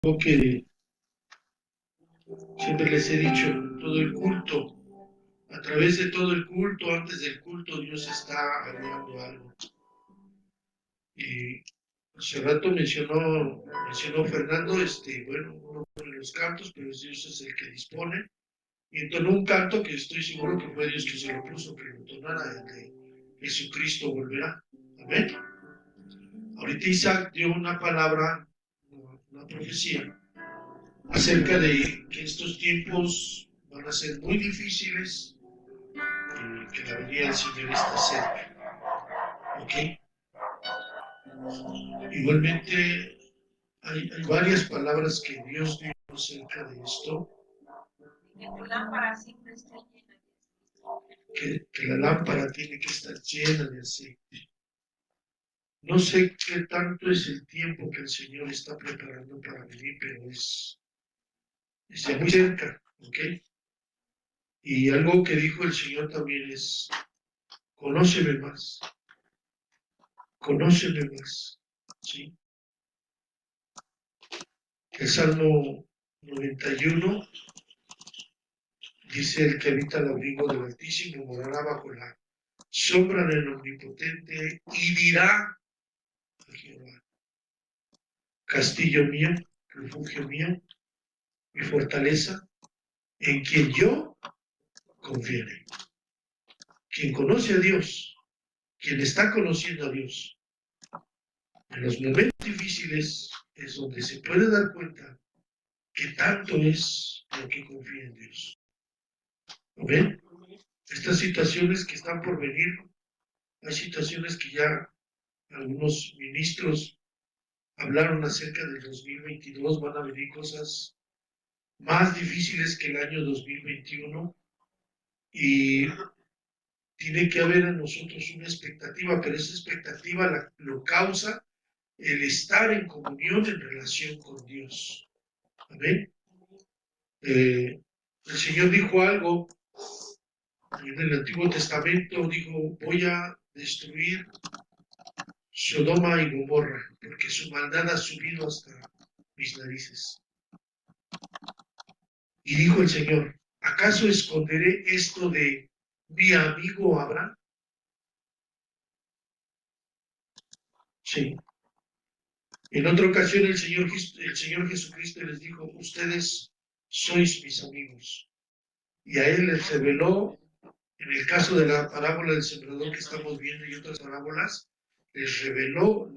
que siempre les he dicho, todo el culto, a través de todo el culto, antes del culto, Dios está hablando algo. Y hace rato mencionó Fernando, bueno, uno pone los cantos, pero Dios es el que dispone. Y entonó un canto que estoy seguro que fue Dios que se lo puso, que lo entonara, el de Jesucristo volverá. Amén. Ahorita Isaac dio una palabra, una profecía, acerca de que estos tiempos van a ser muy difíciles, que la venida del Señor está cerca. ¿Ok? Igualmente, hay varias palabras que Dios dio acerca de esto. Que tu lámpara siempre esté llena. Que la lámpara tiene que estar llena de aceite. No sé qué tanto es el tiempo que el Señor está preparando para venir, pero es ya muy cerca, ¿ok? Y algo que dijo el Señor también es, conóceme más, ¿sí? El Salmo 91 dice, el que habita al abrigo del Altísimo morará bajo la sombra del Omnipotente y dirá a Jehová, castillo mío, refugio mío, mi fortaleza, en quien yo confiaré. Quien conoce a Dios, quien está conociendo a Dios, en los momentos difíciles es donde se puede dar cuenta que tanto es lo que confía en Dios. ¿Ven? Estas situaciones que están por venir, hay situaciones que ya algunos ministros hablaron acerca del 2022, van a venir cosas más difíciles que el año 2021 y tiene que haber en nosotros una expectativa, pero esa expectativa lo causa el estar en comunión, en relación con Dios. Amén. El Señor dijo algo en el Antiguo Testamento, dijo, voy a destruir Sodoma y Gomorra, porque su maldad ha subido hasta mis narices. Y dijo el Señor, ¿acaso esconderé esto de mi amigo Abraham? Sí. En otra ocasión el Señor Jesucristo les dijo, ustedes sois mis amigos. Y a él les reveló, en el caso de la parábola del sembrador que estamos viendo y otras parábolas, les reveló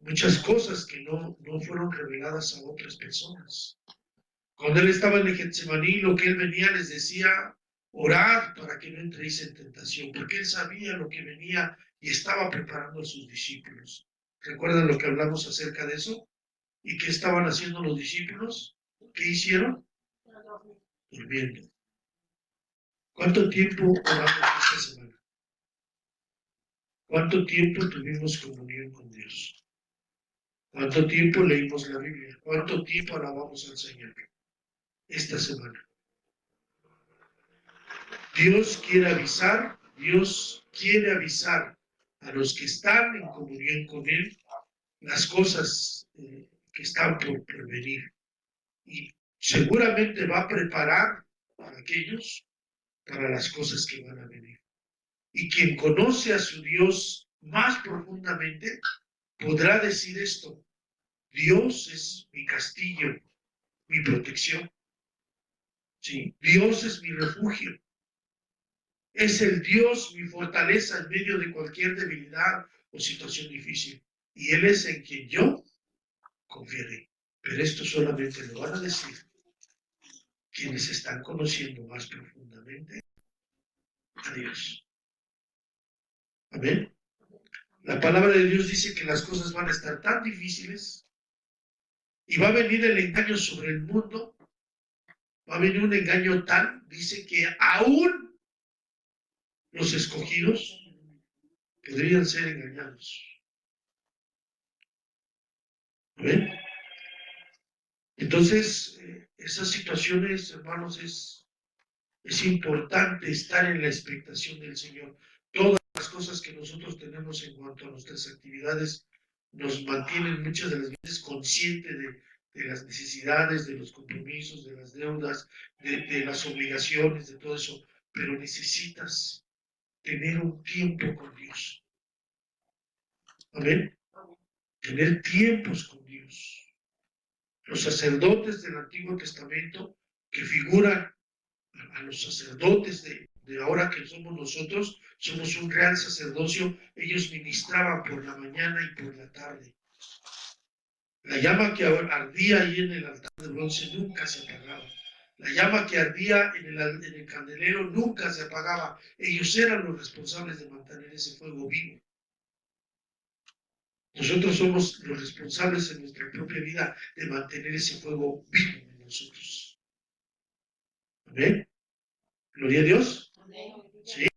muchas cosas que no fueron reveladas a otras personas. Cuando él estaba en el Getsemaní, lo que él venía les decía, orad para que no entréis en tentación, porque él sabía lo que venía y estaba preparando a sus discípulos. ¿Recuerdan lo que hablamos acerca de eso? ¿Y qué estaban haciendo los discípulos? ¿Qué hicieron? Durmiendo. ¿Cuánto tiempo oramos esta semana? ¿Cuánto tiempo tuvimos comunión con Dios? ¿Cuánto tiempo leímos la Biblia? ¿Cuánto tiempo alabamos al Señor esta semana? Dios quiere avisar a los que están en comunión con Él las cosas que están por venir. Y seguramente va a preparar a aquellos para las cosas que van a venir. Y quien conoce a su Dios más profundamente podrá decir esto: Dios es mi castillo, mi protección. ¿Sí? Dios es mi refugio. Es el Dios mi fortaleza en medio de cualquier debilidad o situación difícil. Y Él es en quien yo confiaré. Pero esto solamente lo van a decir quienes están conociendo más profundamente a Dios. Amén. La palabra de Dios dice que las cosas van a estar tan difíciles y va a venir el engaño sobre el mundo. Va a venir un engaño tal, dice que aún los escogidos podrían ser engañados. ¿Ven? Entonces, esas situaciones, hermanos, es importante estar en la expectación del Señor. Todas las cosas que nosotros tenemos en cuanto a nuestras actividades nos mantienen muchas de las veces conscientes de las necesidades, de los compromisos, de las deudas, de las obligaciones, de todo eso, pero necesitas tener un tiempo con Dios. Amén. Tener tiempos con Dios. Los sacerdotes del Antiguo Testamento que figuran a los sacerdotes de ahora que somos nosotros, somos un real sacerdocio, ellos ministraban por la mañana y por la tarde. La llama que ardía ahí en el altar de bronce nunca se apagaba. La llama que ardía en el candelero nunca se apagaba. Ellos eran los responsables de mantener ese fuego vivo. Nosotros somos los responsables en nuestra propia vida de mantener ese fuego vivo en nosotros. ¿Amén? Gloria a Dios. ¿Sí?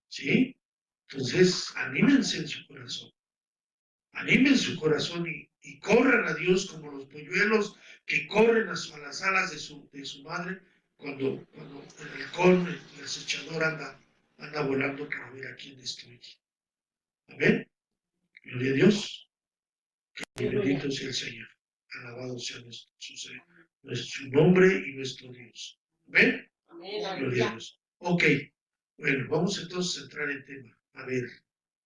¿Sí? Entonces, anímense en su corazón. Animen su corazón y corran a Dios como los polluelos que corren a las alas de su madre cuando el halcón, el acechador anda volando para ver a quién destruye. Amén. Gloria a Dios. Que bendito sea el Señor. Alabado sea nuestro nombre y nuestro Dios. Amén. Gloria a Dios. Ok. Bueno, vamos entonces a entrar en tema. A ver,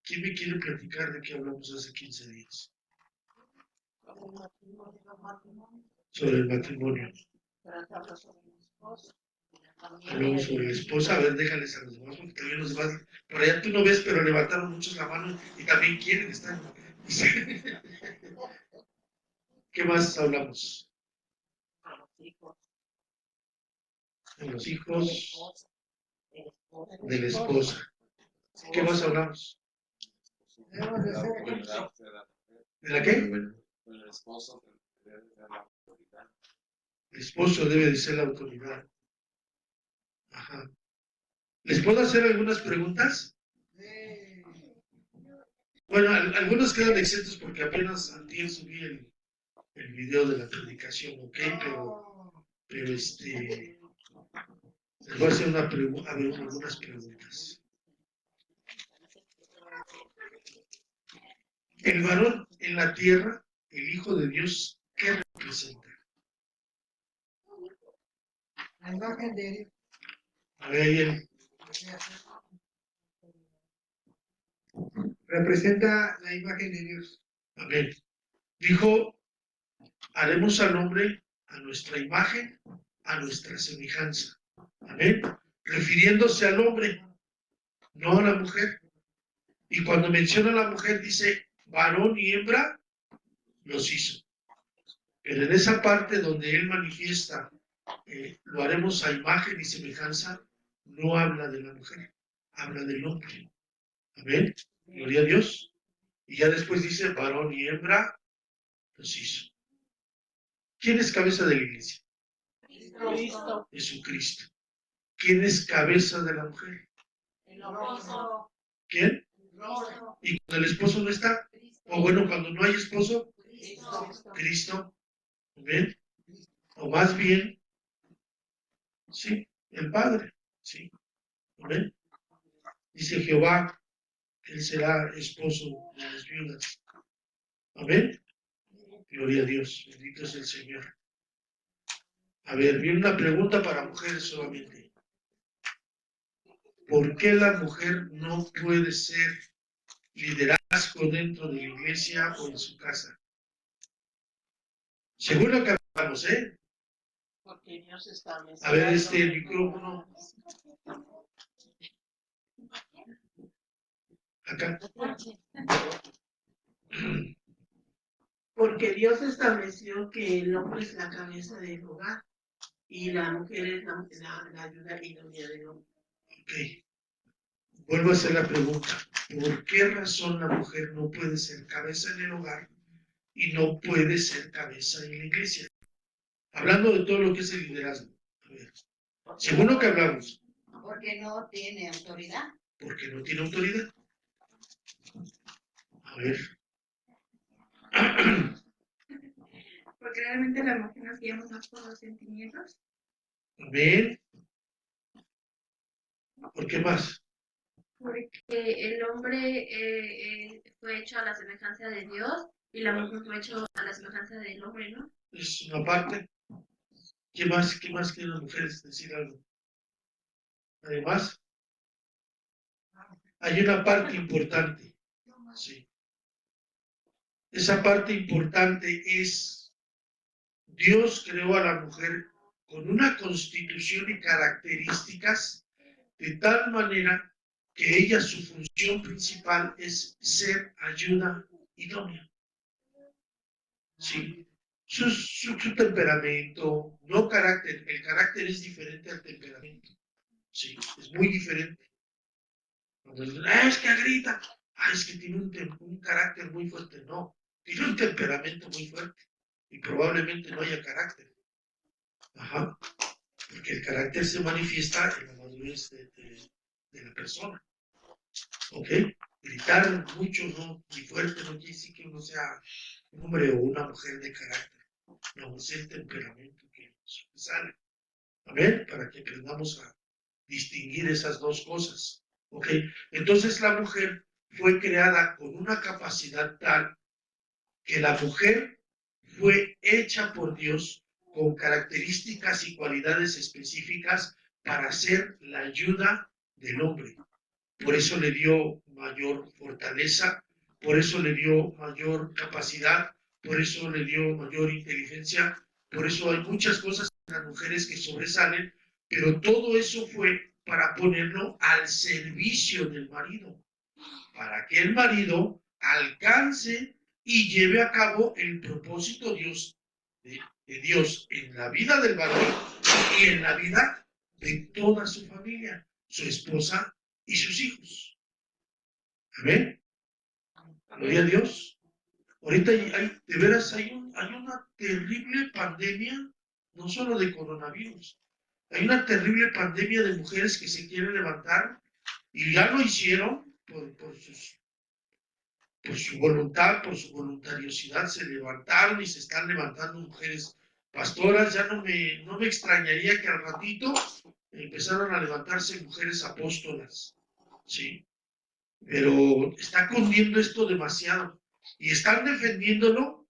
¿quién me quiere platicar de qué hablamos hace 15 días? Sobre el matrimonio. Hablamos sobre la esposa. A ver, déjales a los demás, porque también los demás, por allá tú no ves, pero levantaron muchos la mano y también quieren estar. ¿Qué más hablamos? De los hijos, de la esposa. ¿Qué más hablamos? ¿De la qué? El esposo debe de la autoridad. El esposo debe de ser la autoridad. Ajá. ¿Les puedo hacer algunas preguntas? Bueno, algunos quedan exentos porque apenas antier subí el video de la predicación, ¿ok? Pero les voy a hacer algunas preguntas. El varón en la tierra, el Hijo de Dios, ¿qué representa? La imagen de Dios. A ver, ahí Representa la imagen de Dios. Amén. Dijo, haremos al hombre a nuestra imagen, a nuestra semejanza. Amén. Refiriéndose al hombre, no a la mujer. Y cuando menciona a la mujer dice, varón y hembra los hizo. Pero en esa parte donde él manifiesta, lo haremos a imagen y semejanza, no habla de la mujer, habla del hombre. Amén. Gloria a Dios. Y ya después dice, varón y hembra los hizo. ¿Quién es cabeza de la iglesia? Cristo. Jesucristo. ¿Quién es cabeza de la mujer? El esposo. ¿Quién? Cristo. ¿Y cuando el esposo no está? O bueno, cuando no hay esposo, Cristo. Cristo. ¿Amén? O más bien, sí, el Padre. Sí. ¿Amén? Dice Jehová, él será esposo de las viudas. Amén. Gloria a Dios. Bendito es el Señor. A ver, viene una pregunta para mujeres solamente. ¿Por qué la mujer no puede ser liderazgo dentro de la iglesia o en su casa? Seguro que hablamos, ¿eh? Porque Dios establece. A ver, el micrófono. Acá. Porque Dios estableció que el hombre es la cabeza del hogar y la mujer es la ayuda y la unidad del hombre. Ok. Vuelvo a hacer la pregunta. ¿Por qué razón la mujer no puede ser cabeza en el hogar y no puede ser cabeza en la iglesia? Hablando de todo lo que es el liderazgo. A ver. Según lo que hablamos. Porque no tiene autoridad. Porque no tiene autoridad. A ver. Porque realmente la mujer nos guiamos más por los sentimientos. Amén. ¿Por qué más? Porque el hombre fue hecho a la semejanza de Dios y la mujer fue hecho a la semejanza del hombre, ¿no? Es una parte. ¿Qué más quieren las mujeres decir algo? Además, hay una parte importante. Sí. Esa parte importante es, Dios creó a la mujer con una constitución y características de tal manera que ella, su función principal es ser ayuda idónea. ¿Sí? Su temperamento, no carácter, el carácter es diferente al temperamento. Sí, es muy diferente. Cuando dicen, es que grita, es que tiene un carácter muy fuerte. No, tiene un temperamento muy fuerte y probablemente no haya carácter. Ajá, porque el carácter se manifiesta en la madurez de la persona. ¿Ok? Gritar mucho, no, y fuerte, no quiere decir que uno sea un hombre o una mujer de carácter. No, es el temperamento que sale. Amén, para que aprendamos a distinguir esas dos cosas. ¿Ok? Entonces la mujer fue creada con una capacidad tal que la mujer fue hecha por Dios con características y cualidades específicas para ser la ayuda del hombre. Por eso le dio mayor fortaleza, por eso le dio mayor capacidad, por eso le dio mayor inteligencia, por eso hay muchas cosas en las mujeres que sobresalen, pero todo eso fue para ponerlo al servicio del marido, para que el marido alcance y lleve a cabo el propósito de Dios en la vida del varón y en la vida de toda su familia, su esposa y sus hijos. Amén. Gloria a Dios. Ahorita de veras hay una terrible pandemia, no solo de coronavirus, hay una terrible pandemia de mujeres que se quieren levantar y ya lo hicieron por su voluntad, por su voluntariosidad, se levantaron y se están levantando mujeres pastoras. Ya no me extrañaría que al ratito empezaron a levantarse mujeres apóstolas, ¿sí? Pero está cundiendo esto demasiado y están defendiéndolo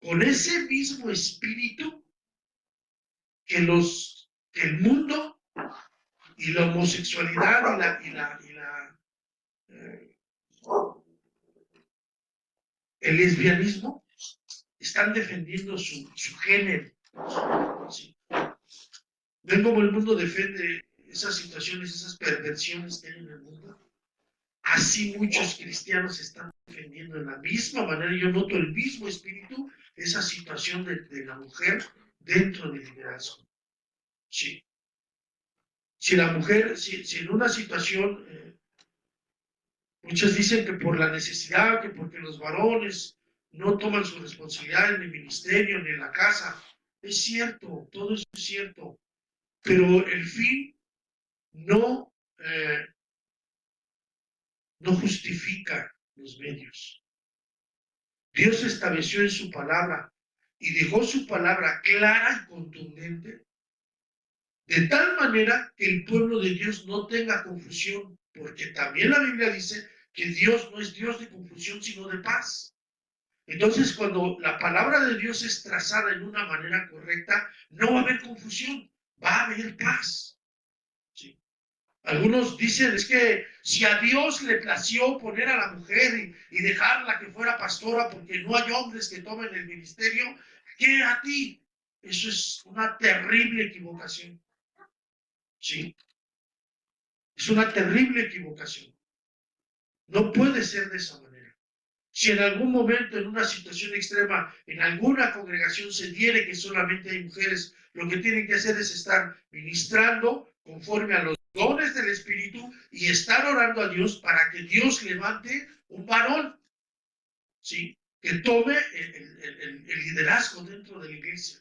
con ese mismo espíritu que el mundo y la homosexualidad eh, el lesbianismo están defendiendo su género. ¿Sí? ¿Ven cómo el mundo defiende esas situaciones, esas perversiones que hay en el mundo? Así muchos cristianos están defendiendo en la misma manera. Yo noto el mismo espíritu, esa situación de la mujer dentro del liderazgo. Sí. Si la mujer, si en una situación, muchos dicen que por la necesidad, que porque los varones no toman su responsabilidad en el ministerio ni en la casa. Es cierto, todo eso es cierto, pero el fin no, no justifica los medios. Dios estableció en su palabra y dejó su palabra clara y contundente, de tal manera que el pueblo de Dios no tenga confusión, porque también la Biblia dice que Dios no es Dios de confusión, sino de paz. Entonces, cuando la palabra de Dios es trazada en una manera correcta, no va a haber confusión, va a haber paz. ¿Sí? Algunos dicen, es que si a Dios le plació poner a la mujer y dejarla que fuera pastora porque no hay hombres que tomen el ministerio, ¿qué a ti? Eso es una terrible equivocación. ¿Sí? Es una terrible equivocación. No puede ser de esa manera. Si en algún momento, en una situación extrema, en alguna congregación se diere que solamente hay mujeres, lo que tienen que hacer es estar ministrando conforme a los dones del Espíritu y estar orando a Dios para que Dios levante un varón, ¿sí? Que tome el liderazgo dentro de la iglesia.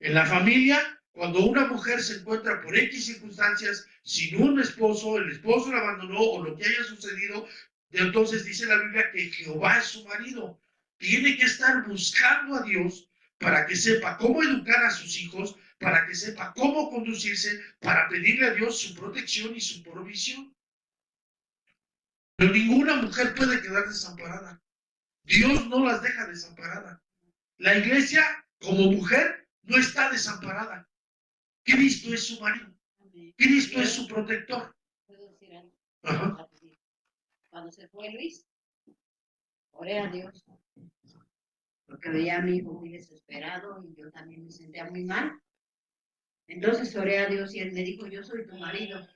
En la familia, cuando una mujer se encuentra por X circunstancias sin un esposo, el esposo la abandonó o lo que haya sucedido, entonces dice la Biblia que Jehová es su marido. Tiene que estar buscando a Dios para que sepa cómo educar a sus hijos, para que sepa cómo conducirse, para pedirle a Dios su protección y su provisión. Pero ninguna mujer puede quedar desamparada. Dios no las deja desamparadas. La iglesia, como mujer, no está desamparada. Cristo es su marido. Cristo es su protector. ¿Puedo decir algo? Ajá. Cuando se fue Luis, oré a Dios, porque veía a mi hijo muy desesperado y yo también me sentía muy mal. Entonces oré a Dios y él me dijo, yo soy tu marido,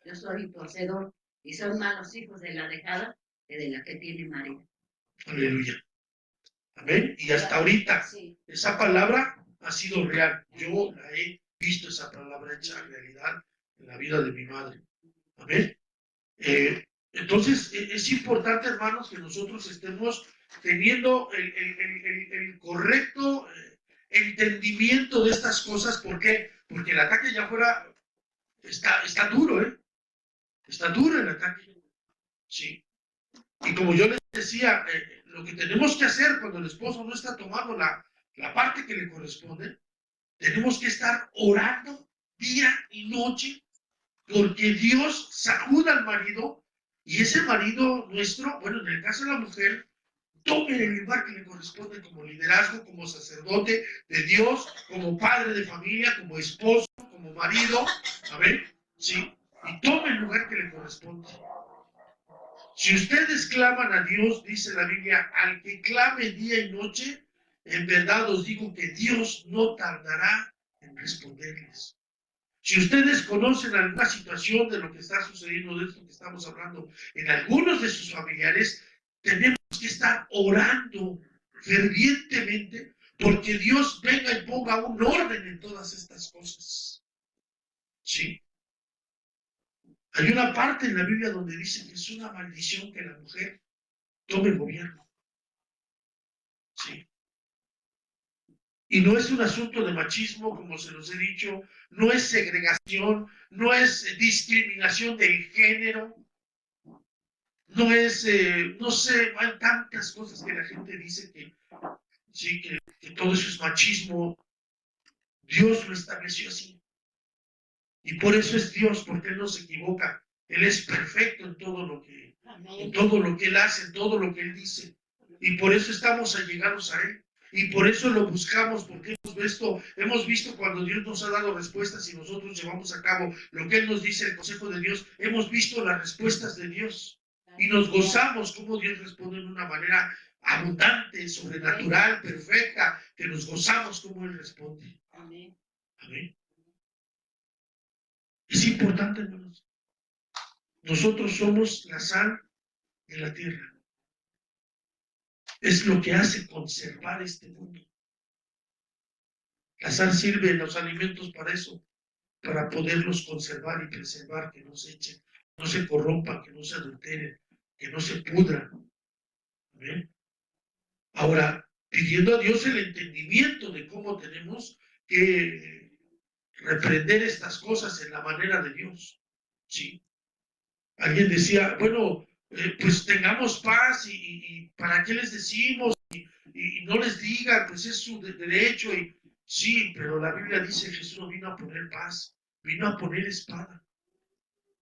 yo soy tu hacedor, y son más los hijos de la dejada que de la que tiene marido. Aleluya. Amén. Y hasta ahorita, Sí. esa palabra ha sido real. Yo la he visto, esa palabra hecha realidad en la vida de mi madre. Amén. Entonces, es importante, hermanos, que nosotros estemos teniendo el correcto entendimiento de estas cosas. ¿Por qué? Porque el ataque allá afuera está duro, ¿eh? Está duro el ataque. Sí. Y como yo les decía, lo que tenemos que hacer cuando el esposo no está tomando la parte que le corresponde, tenemos que estar orando día y noche porque Dios sacuda al marido y ese marido nuestro, bueno, en el caso de la mujer, tome el lugar que le corresponde como liderazgo, como sacerdote de Dios, como padre de familia, como esposo, como marido, a ver, sí, y tome el lugar que le corresponde. Si ustedes claman a Dios, dice la Biblia, al que clame día y noche, en verdad os digo que Dios no tardará en responderles. Si ustedes conocen alguna situación de lo que está sucediendo, de esto que estamos hablando, en algunos de sus familiares, tenemos que estar orando fervientemente porque Dios venga y ponga un orden en todas estas cosas. Sí. Hay una parte en la Biblia donde dice que es una maldición que la mujer tome el gobierno. Sí. Y no es un asunto de machismo, como se los he dicho, no es segregación, no es discriminación del género, no es, no sé, hay tantas cosas que la gente dice que, sí, que todo eso es machismo. Dios lo estableció así. Y por eso es Dios, porque Él no se equivoca. Él es perfecto en todo lo que Él hace, en todo lo que Él dice. Y por eso estamos allegados a Él. Y por eso lo buscamos, porque hemos visto cuando Dios nos ha dado respuestas y nosotros llevamos a cabo lo que Él nos dice, el consejo de Dios, hemos visto las respuestas de Dios. Y nos gozamos como Dios responde de una manera abundante, sobrenatural, perfecta, que nos gozamos como Él responde. Amén. Amén. Es importante, hermanos. Nosotros somos la sal de la tierra. Es lo que hace conservar este mundo. La sal sirve en los alimentos para eso, para poderlos conservar y preservar, que no se echen, no se corrompan, que no se adulteren, que no se pudran. ¿Ven? Ahora, pidiendo a Dios el entendimiento de cómo tenemos que reprender estas cosas en la manera de Dios. Sí. Alguien decía, bueno, pues tengamos paz y ¿para qué les decimos? Y no les digan, pues es su derecho. Y sí, pero la Biblia dice que Jesús no vino a poner paz, vino a poner espada.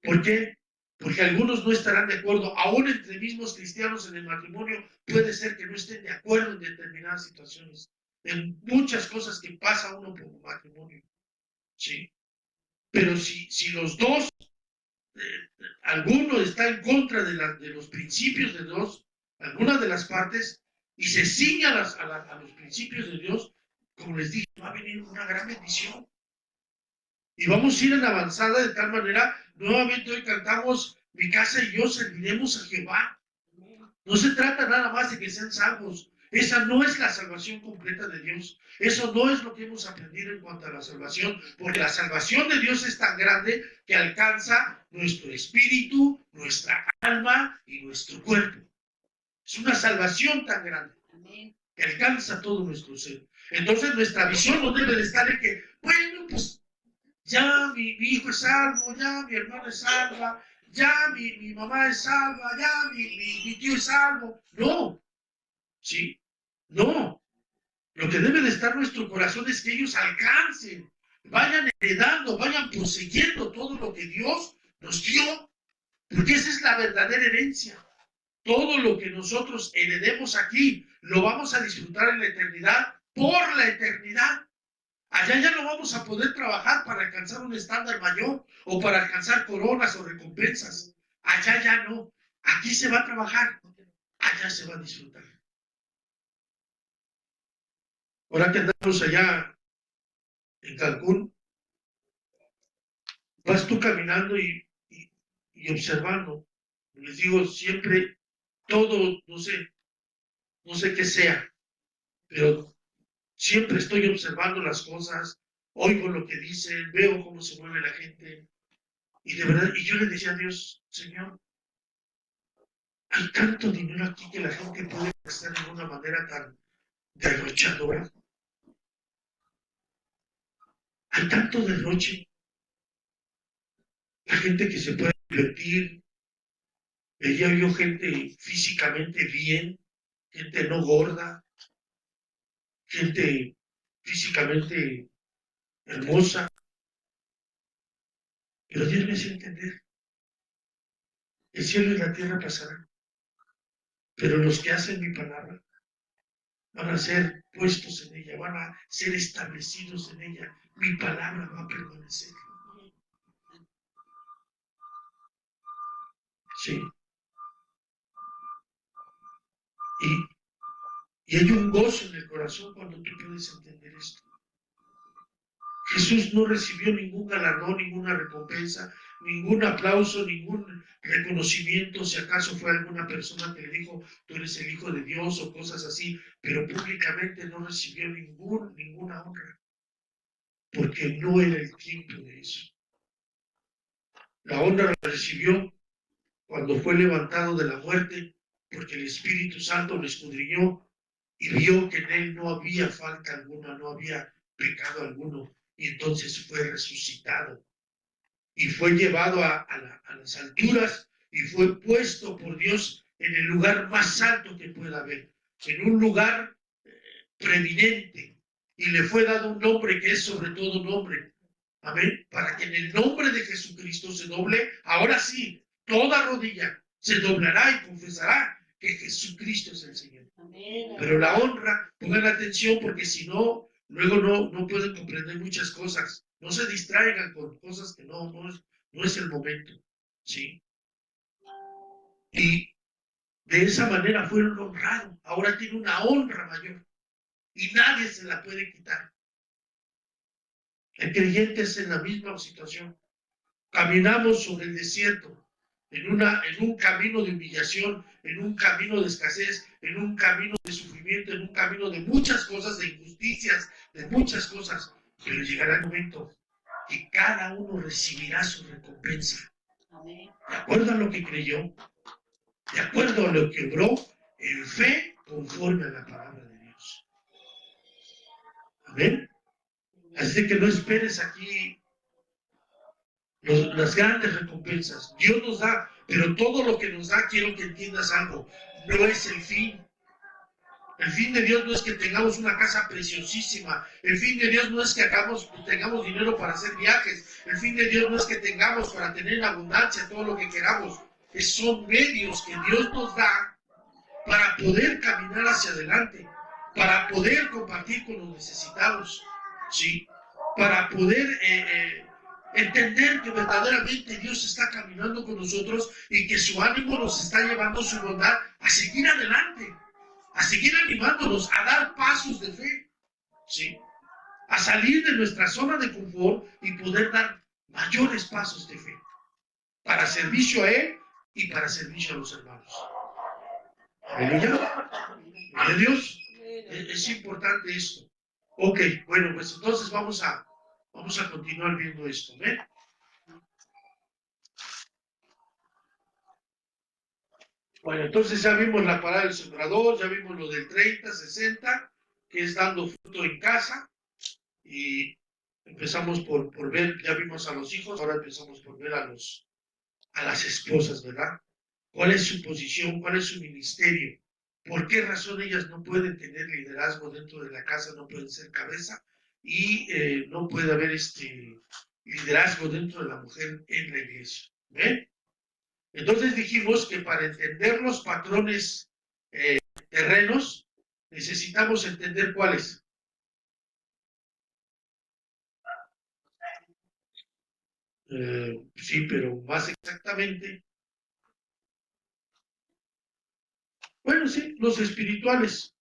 ¿Por qué? Porque algunos no estarán de acuerdo, aún entre mismos cristianos en el matrimonio, puede ser que no estén de acuerdo en determinadas situaciones, en muchas cosas que pasa uno por un matrimonio. Sí. Pero si los dos, alguno está en contra de los principios de Dios, alguna de las partes, y se ciña a los principios de Dios, como les dije, va a venir una gran bendición. Y vamos a ir en avanzada de tal manera, nuevamente hoy cantamos, mi casa y yo serviremos a Jehová. No se trata nada más de que sean salvos. Esa no es la salvación completa de Dios. Eso no es lo que hemos aprendido en cuanto a la salvación, porque la salvación de Dios es tan grande que alcanza nuestro espíritu, nuestra alma y nuestro cuerpo. Es una salvación tan grande que alcanza todo nuestro ser. Entonces nuestra visión no debe de estar en que, bueno, pues ya mi hijo es salvo, ya mi hermano es salva, ya mi mamá es salva, ya mi tío es salvo. No, sí, no. Lo que debe de estar en nuestro corazón es que ellos alcancen, vayan heredando, vayan poseyendo todo lo que Dios nos dio. Porque esa es la verdadera herencia. Todo lo que nosotros heredemos aquí, lo vamos a disfrutar en la eternidad, por la eternidad. Allá ya no vamos a poder trabajar para alcanzar un estándar mayor o para alcanzar coronas o recompensas. Allá ya no. Aquí se va a trabajar. Allá se va a disfrutar. Ahora que andamos allá en Cancún, vas tú caminando y observando. Les digo siempre, todo, no sé qué sea, pero siempre estoy observando las cosas, oigo lo que dicen, veo cómo se mueve la gente. Y de verdad, y yo le decía a Dios, Señor, hay tanto dinero aquí que la gente puede gastar de una manera tan derrochadora. Hay tanto derroche. La gente que se puede invertir. Veía yo gente físicamente bien, gente no gorda, gente físicamente hermosa. Pero Dios me hace entender, el cielo y la tierra pasarán, pero los que hacen mi palabra van a ser puestos en ella, van a ser establecidos en ella. Mi palabra va a permanecer. Sí. Y hay un gozo en el corazón cuando tú puedes entender esto. Jesús no recibió ningún galardón, ninguna recompensa, ningún aplauso, ningún reconocimiento, si acaso fue alguna persona que le dijo, tú eres el Hijo de Dios o cosas así, pero públicamente no recibió ninguna honra, porque no era el tiempo de eso. La honra la recibió cuando fue levantado de la muerte, porque el Espíritu Santo lo escudriñó y vio que en él no había falta alguna, no había pecado alguno, y entonces fue resucitado y fue llevado a las alturas y fue puesto por Dios en el lugar más alto que pueda haber, en un lugar preeminente, y le fue dado un nombre que es sobre todo nombre. Amén. Para que en el nombre de Jesucristo se doble, ahora sí, toda rodilla se doblará y confesará que Jesucristo es el Señor. Amén. Pero la honra, pongan atención porque si no, luego no pueden comprender muchas cosas. No se distraigan con cosas que no es el momento. ¿Sí? Y de esa manera fueron honrados. Ahora tiene una honra mayor y nadie se la puede quitar. El creyente es en la misma situación. Caminamos sobre el desierto, en un camino de humillación, en un camino de escasez, en un camino de sufrimiento, en un camino de muchas cosas, de injusticias, de muchas cosas. Pero llegará el momento que cada uno recibirá su recompensa. Amén. De acuerdo a lo que creyó, de acuerdo a lo que obró en fe conforme a la palabra de Dios. Amén. Así que no esperes aquí las grandes recompensas. Dios nos da, pero todo lo que nos da, quiero que entiendas algo, no es el fin. El fin de Dios no es que tengamos una casa preciosísima. El fin de Dios no es que tengamos dinero para hacer viajes. El fin de Dios no es que tengamos para tener en abundancia todo lo que queramos. Son medios que Dios nos da para poder caminar hacia adelante, para poder compartir con los necesitados, ¿sí? Para poder entender que verdaderamente Dios está caminando con nosotros y que su ánimo nos está llevando, su bondad, a seguir adelante, a seguir animándonos a dar pasos de fe, ¿sí? A salir de nuestra zona de confort y poder dar mayores pasos de fe para servicio a Él y para servicio a los hermanos. Aleluya. Gloria a Dios. Es importante esto. Ok, bueno, pues entonces vamos a continuar viendo esto. ¿Ven? Bueno, entonces ya vimos la parada del sembrador, ya vimos lo del 30-60, que es dando fruto en casa. Y empezamos por ver, ya vimos a los hijos, ahora empezamos por ver a las esposas, ¿verdad? ¿Cuál es su posición? ¿Cuál es su ministerio? ¿Por qué razón ellas no pueden tener liderazgo dentro de la casa, no pueden ser cabeza? Y no puede haber liderazgo dentro de la mujer en la iglesia. ¿Ven? Entonces dijimos que para entender los patrones terrenos, necesitamos entender cuáles. Sí, pero más exactamente. Bueno, sí, los espirituales,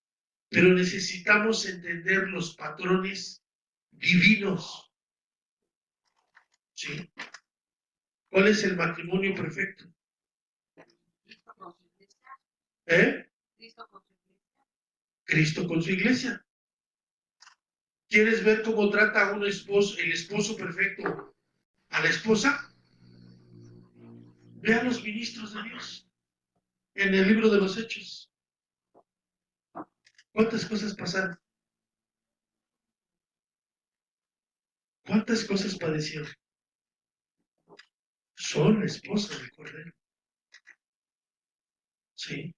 pero necesitamos entender los patrones divinos. ¿Sí? ¿Cuál es el matrimonio perfecto? Cristo con su iglesia. ¿Eh? Cristo con su iglesia. Cristo con su iglesia. ¿Quieres ver cómo trata a un esposo, el esposo perfecto a la esposa? Ve a los ministros de Dios en el libro de los Hechos. ¿Cuántas cosas pasaron? ¿Cuántas cosas padecieron? Son la esposa del Cordero. Sí.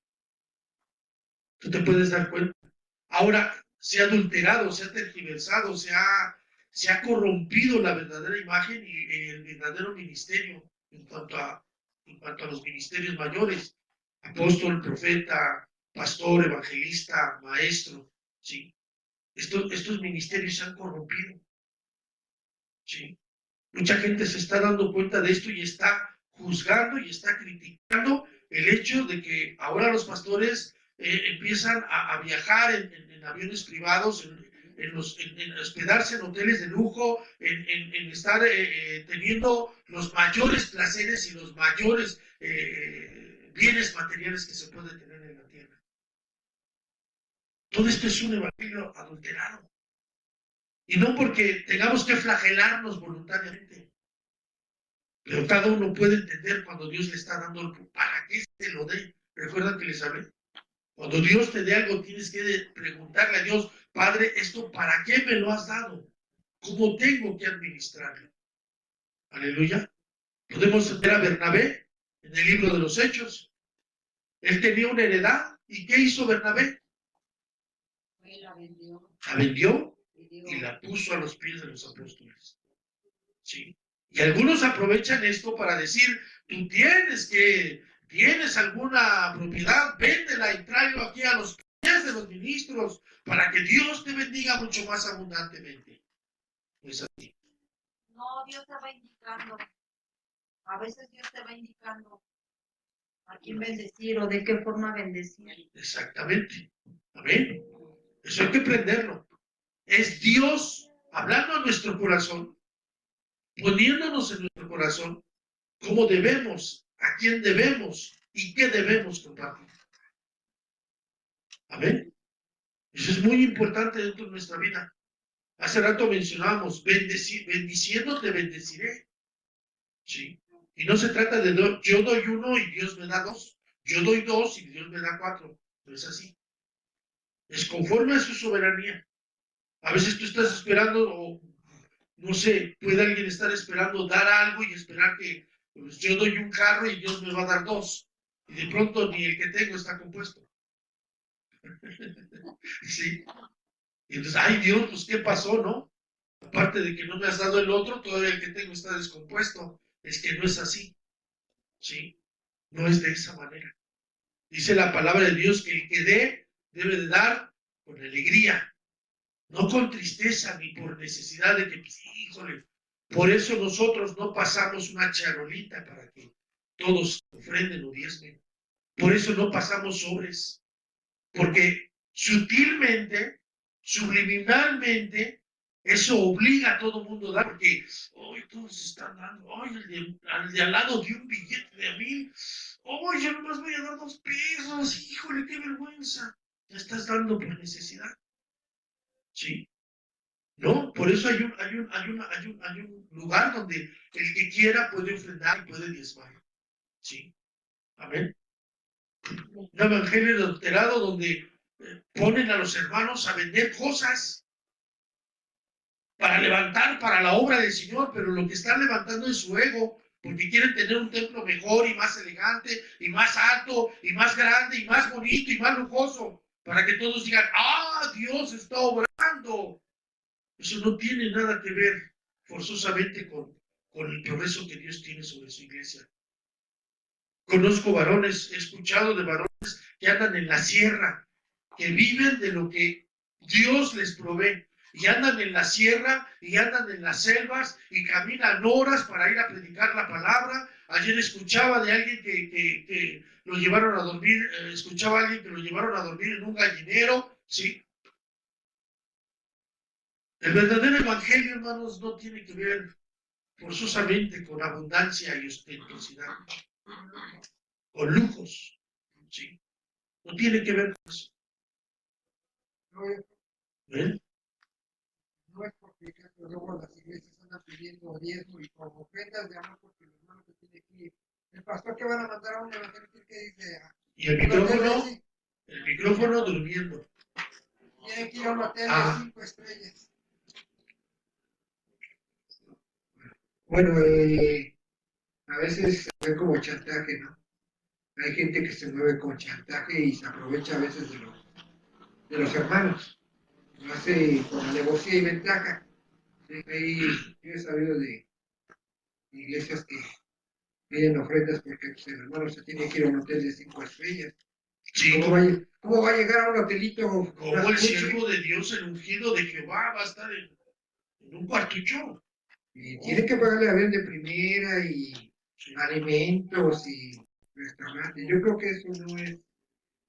Tú te puedes dar cuenta. Ahora, se ha adulterado, se ha tergiversado, se ha corrompido la verdadera imagen y el verdadero ministerio en cuanto a los ministerios mayores. Apóstol, profeta, pastor, evangelista, maestro. ¿Sí? Estos ministerios se han corrompido. ¿Sí? Mucha gente se está dando cuenta de esto y está juzgando y está criticando el hecho de que ahora los pastores empiezan a viajar en aviones privados, en hospedarse en hoteles de lujo, en estar teniendo los mayores placeres y los mayores bienes materiales que se pueden tener en la tierra. Todo esto es un evangelio adulterado. Y no porque tengamos que flagelarnos voluntariamente. Pero cada uno puede entender cuando Dios le está dando algo, para qué se lo dé. Recuerda que les hablé. Cuando Dios te dé algo, tienes que preguntarle a Dios, Padre, ¿esto para qué me lo has dado? ¿Cómo tengo que administrarlo? Aleluya. Podemos ver a Bernabé en el libro de los Hechos. Él tenía una heredad. ¿Y qué hizo Bernabé? Él la vendió La vendió y y la puso a los pies de los apóstoles. ¿Sí? Y algunos aprovechan esto para decir, tú tienes alguna propiedad, véndela y tráelo aquí a los pies de los ministros para que Dios te bendiga mucho más abundantemente. No es así. No, Dios te va indicando. A veces Dios te va indicando. a quién bendecir o de qué forma bendecir. Exactamente. Amén. Eso hay que aprenderlo. Es Dios hablando a nuestro corazón, poniéndonos en nuestro corazón cómo debemos, a quién debemos y qué debemos compartir. Amén. Eso es muy importante dentro de nuestra vida. Hace rato mencionábamos, bendiciendo te bendeciré. ¿Sí? Y no se trata de yo doy uno y Dios me da dos. Yo doy dos y Dios me da cuatro. No es así. Es conforme a su soberanía. A veces tú estás esperando, o no sé, puede alguien estar esperando dar algo y esperar que pues, yo doy un carro y Dios me va a dar dos. Y de pronto ni el que tengo está compuesto. ¿Sí? Y entonces, ay Dios, pues ¿qué pasó, no? Aparte de que no me has dado el otro, todavía el que tengo está descompuesto. Es que no es así. ¿Sí? No es de esa manera. Dice la palabra de Dios que el que dé debe de dar con alegría, no con tristeza ni por necesidad de que, pues, híjole, por eso nosotros no pasamos una charolita para que todos ofrenden o diezmen. Por eso no pasamos sobres. Porque sutilmente, subliminalmente, eso obliga a todo el mundo a dar, porque hoy todos están dando, hoy el de al lado dio un billete de 1,000, hoy yo nomás voy a dar 2 pesos, híjole, qué vergüenza. Te estás dando por necesidad. ¿Sí? ¿No? Por eso hay un lugar donde el que quiera puede ofrendar y puede diezmar. ¿Sí? Amén. Un evangelio adulterado donde ponen a los hermanos a vender cosas para levantar para la obra del Señor, pero lo que están levantando es su ego, porque quieren tener un templo mejor y más elegante y más alto y más grande y más bonito y más lujoso, para que todos digan, Dios está obrando. Eso no tiene nada que ver forzosamente con el progreso que Dios tiene sobre su iglesia. Conozco varones, he escuchado de varones que andan en la sierra, que viven de lo que Dios les provee. Y andan en la sierra y andan en las selvas y caminan horas para ir a predicar la palabra. Ayer escuchaba de alguien que lo llevaron a dormir, escuchaba a alguien que lo llevaron a dormir en un gallinero, ¿sí? El verdadero evangelio, hermanos, no tiene que ver forzosamente con abundancia y ostentosidad, con lujos, ¿sí? No tiene que ver con eso. ¿Ven? No es porque luego las iglesias andan pidiendo diezmo y como ofrendas de amor porque el hermano que tiene que ir. El pastor que van a mandar a un evangelista que dice Y el micrófono durmiendo. tiene que ir a un hotel de 5 estrellas. Bueno, a veces se ve como chantaje, ¿no? Hay gente que se mueve con chantaje y se aprovecha a veces de los hermanos. Lo hace con alevosía y ventaja. Yo he sabido de iglesias que piden ofrendas porque pues, el hermano se tiene que ir a un hotel de 5 estrellas. Sí, ¿Cómo va a llegar a un hotelito? como el siervo de Dios, el ungido de Jehová, va a estar en un cuartucho. Y tiene que pagarle a ver de primera y alimentos y restaurantes. Yo creo que eso no es.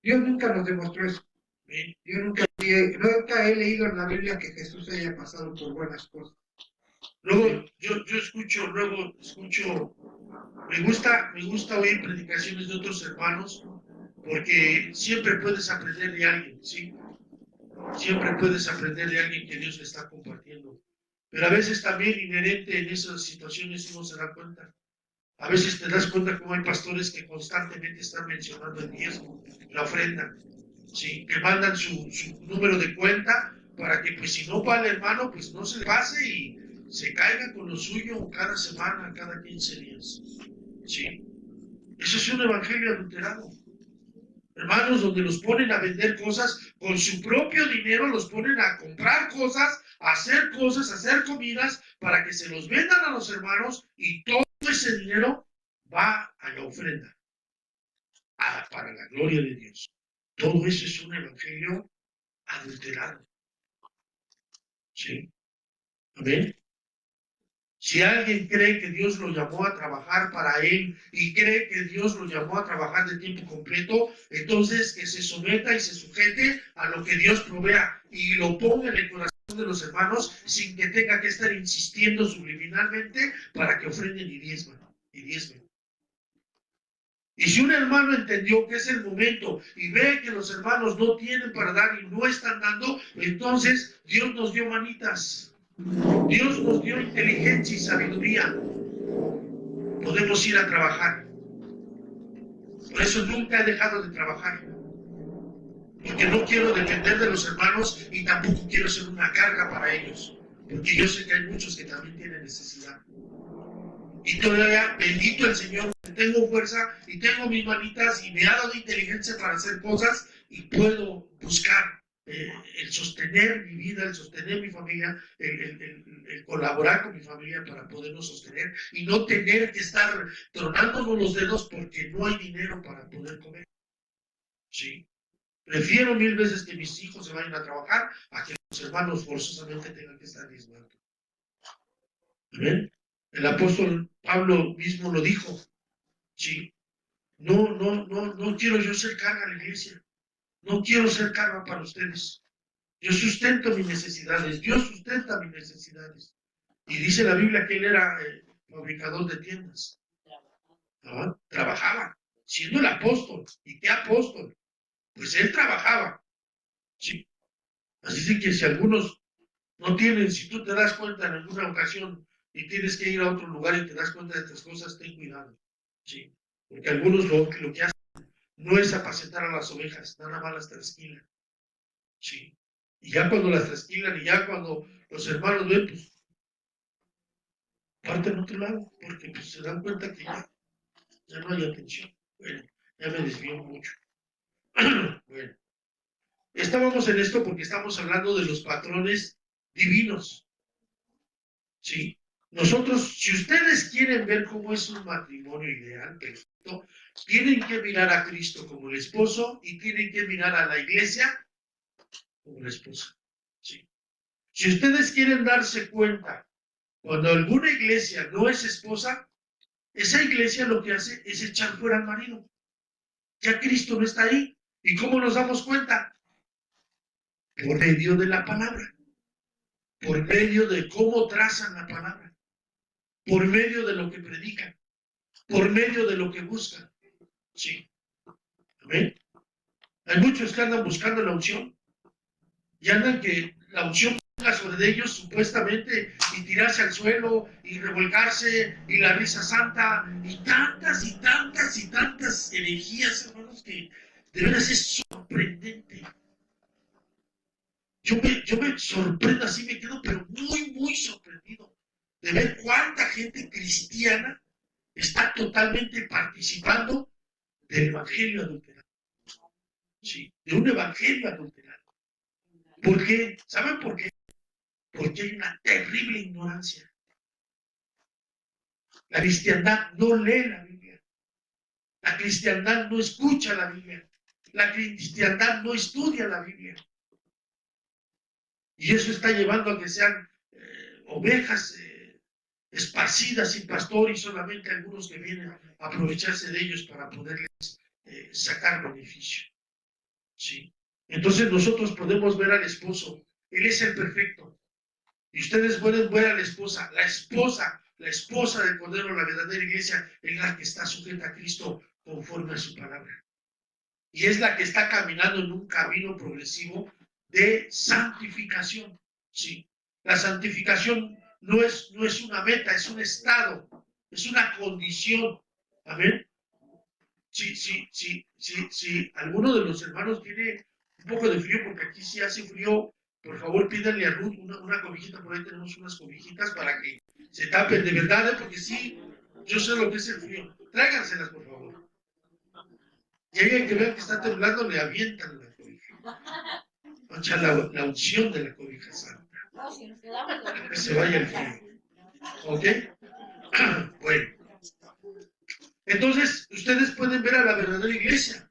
Dios nunca nos demostró eso. Yo nunca he leído en la Biblia que Jesús haya pasado por buenas cosas. Luego, yo escucho, me gusta oír predicaciones de otros hermanos, porque siempre puedes aprender de alguien, ¿sí? Siempre puedes aprender de alguien que Dios le está compartiendo. Pero a veces también inherente en esas situaciones uno se da cuenta. A veces te das cuenta cómo hay pastores que constantemente están mencionando el diezmo, la ofrenda, ¿sí? Que mandan su número de cuenta para que, pues, si no va el hermano, pues no se le pase y se caiga con lo suyo cada semana, cada 15 días, ¿sí? Eso es un evangelio adulterado. Hermanos, donde los ponen a vender cosas con su propio dinero, los ponen a comprar cosas, a hacer comidas para que se los vendan a los hermanos y todo ese dinero va a la ofrenda, para la gloria de Dios. Todo eso es un evangelio adulterado. ¿Sí? ¿Amén? Si alguien cree que Dios lo llamó a trabajar para él y cree que Dios lo llamó a trabajar de tiempo completo, entonces que se someta y se sujete a lo que Dios provea y lo ponga en el corazón de los hermanos sin que tenga que estar insistiendo subliminalmente para que ofrenden y diezmen. Y si un hermano entendió que es el momento y ve que los hermanos no tienen para dar y no están dando, entonces Dios nos dio manitas. Dios nos dio inteligencia y sabiduría. Podemos ir a trabajar. Por eso nunca he dejado de trabajar. Porque no quiero depender de los hermanos y tampoco quiero ser una carga para ellos. Porque yo sé que hay muchos que también tienen necesidad. Y todavía, bendito el Señor, tengo fuerza y tengo mis manitas y me ha dado inteligencia para hacer cosas y puedo buscar el sostener mi vida, el sostener mi familia, el colaborar con mi familia para podernos sostener y no tener que estar tronándonos los dedos porque no hay dinero para poder comer. ¿Sí? Prefiero 1000 veces que mis hijos se vayan a trabajar a que los hermanos forzosamente tengan que estar diezmando. ¿Amén? El apóstol Pablo mismo lo dijo. ¿Sí? No quiero yo ser carga a la iglesia. No quiero ser carga para ustedes. Yo sustento mis necesidades. Dios sustenta mis necesidades. Y dice la Biblia que él era fabricador de tiendas. ¿No? Trabajaba, siendo el apóstol. ¿Y qué apóstol? Pues él trabajaba. ¿Sí? Así que si algunos no tienen, si tú te das cuenta en alguna ocasión y tienes que ir a otro lugar y te das cuenta de estas cosas, ten cuidado. ¿Sí? Porque algunos lo que hacen no es apacentar a las ovejas, nada más las trasquilan. ¿Sí? Y ya cuando las trasquilan y ya cuando los hermanos ven, pues parten a otro lado, porque pues se dan cuenta que ya no hay atención. Bueno, ya me desvío mucho. Bueno, estábamos en esto porque estamos hablando de los patrones divinos. ¿Sí? Nosotros, si ustedes quieren ver cómo es un matrimonio ideal, perfecto, tienen que mirar a Cristo como el esposo y tienen que mirar a la iglesia como la esposa. ¿Sí? Si ustedes quieren darse cuenta, cuando alguna iglesia no es esposa, esa iglesia lo que hace es echar fuera al marido. Ya Cristo no está ahí. ¿Y cómo nos damos cuenta? Por medio de la palabra, por medio de cómo trazan la palabra, por medio de lo que predican, por medio de lo que buscan. Sí. Amén. Hay muchos que andan buscando la unción y andan que la unción ponga sobre ellos supuestamente y tirarse al suelo y revolcarse y la risa santa y tantas y tantas y tantas herejías, hermanos, que de veras es sorprendente. Yo me sorprendo así, me quedo pero muy, muy sorprendido de ver cuánta gente cristiana está totalmente participando del evangelio adulterado. Sí, de un evangelio adulterado. ¿Por qué? ¿Saben por qué? Porque hay una terrible ignorancia. La cristiandad no lee la Biblia. La cristiandad no escucha la Biblia. La cristiandad no estudia la Biblia. Y eso está llevando a que sean ovejas esparcidas sin pastor y solamente algunos que vienen a aprovecharse de ellos para poderles sacar beneficio. ¿Sí? Entonces nosotros podemos ver al esposo. Él es el perfecto. Y ustedes pueden ver a la esposa del Cordero, la verdadera iglesia, es la que está sujeta a Cristo conforme a su palabra. Y es la que está caminando en un camino progresivo de santificación. ¿Sí? La santificación no es una meta, es un estado, es una condición. Amén. Si alguno de los hermanos tiene un poco de frío, porque aquí sí hace frío, por favor pídanle a Ruth una cobijita, por ahí tenemos unas cobijitas para que se tapen de verdad, porque sí, yo sé lo que es el frío. Tráiganselas, por favor. Y alguien que vea que está temblando, le avientan la cobija. O sea, la unción de la cobija santa. Para que se vaya el frío. ¿Ok? Bueno. Entonces, ustedes pueden ver a la verdadera iglesia.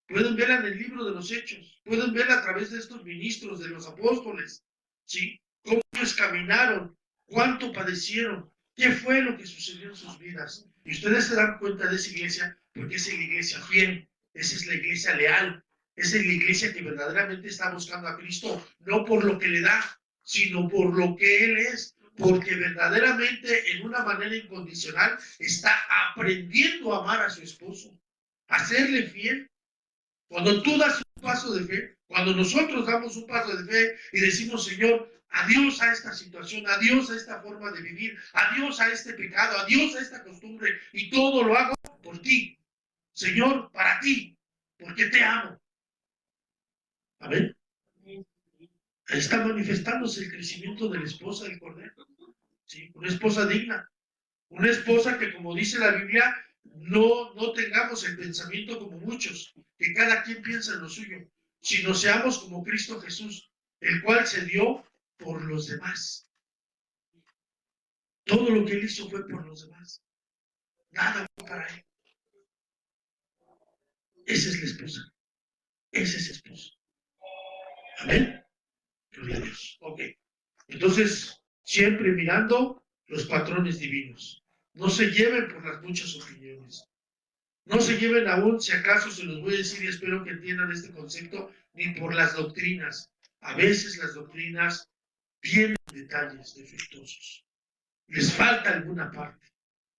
Pueden verla en el libro de los Hechos, pueden verla a través de estos ministros, de los apóstoles, ¿sí? Cómo ellos caminaron, cuánto padecieron, qué fue lo que sucedió en sus vidas. Y ustedes se dan cuenta de esa iglesia porque esa es la iglesia fiel, esa es la iglesia leal, esa es la iglesia que verdaderamente está buscando a Cristo, no por lo que le da, sino por lo que Él es, porque verdaderamente en una manera incondicional está aprendiendo a amar a su esposo, a serle fiel. Cuando tú das un paso de fe, cuando nosotros damos un paso de fe y decimos, Señor, adiós a esta situación, adiós a esta forma de vivir, adiós a este pecado, adiós a esta costumbre, y todo lo hago por ti, Señor, para ti, porque te amo. Amén. Ahí está manifestándose el crecimiento de la esposa del Cordero. ¿Sí? Una esposa digna, una esposa que, como dice la Biblia, no tengamos el pensamiento como muchos, que cada quien piensa en lo suyo, sino seamos como Cristo Jesús, el cual se dio por los demás. Todo lo que Él hizo fue por los demás. Nada fue para Él. Esa es la esposa. Ese es esposo. Amén. Gloria a Dios. Ok. Entonces, siempre mirando los patrones divinos. No se lleven por las muchas opiniones. No se lleven aún, si acaso se los voy a decir y espero que entiendan este concepto, ni por las doctrinas. A veces las doctrinas tienen detalles defectuosos. Les falta alguna parte.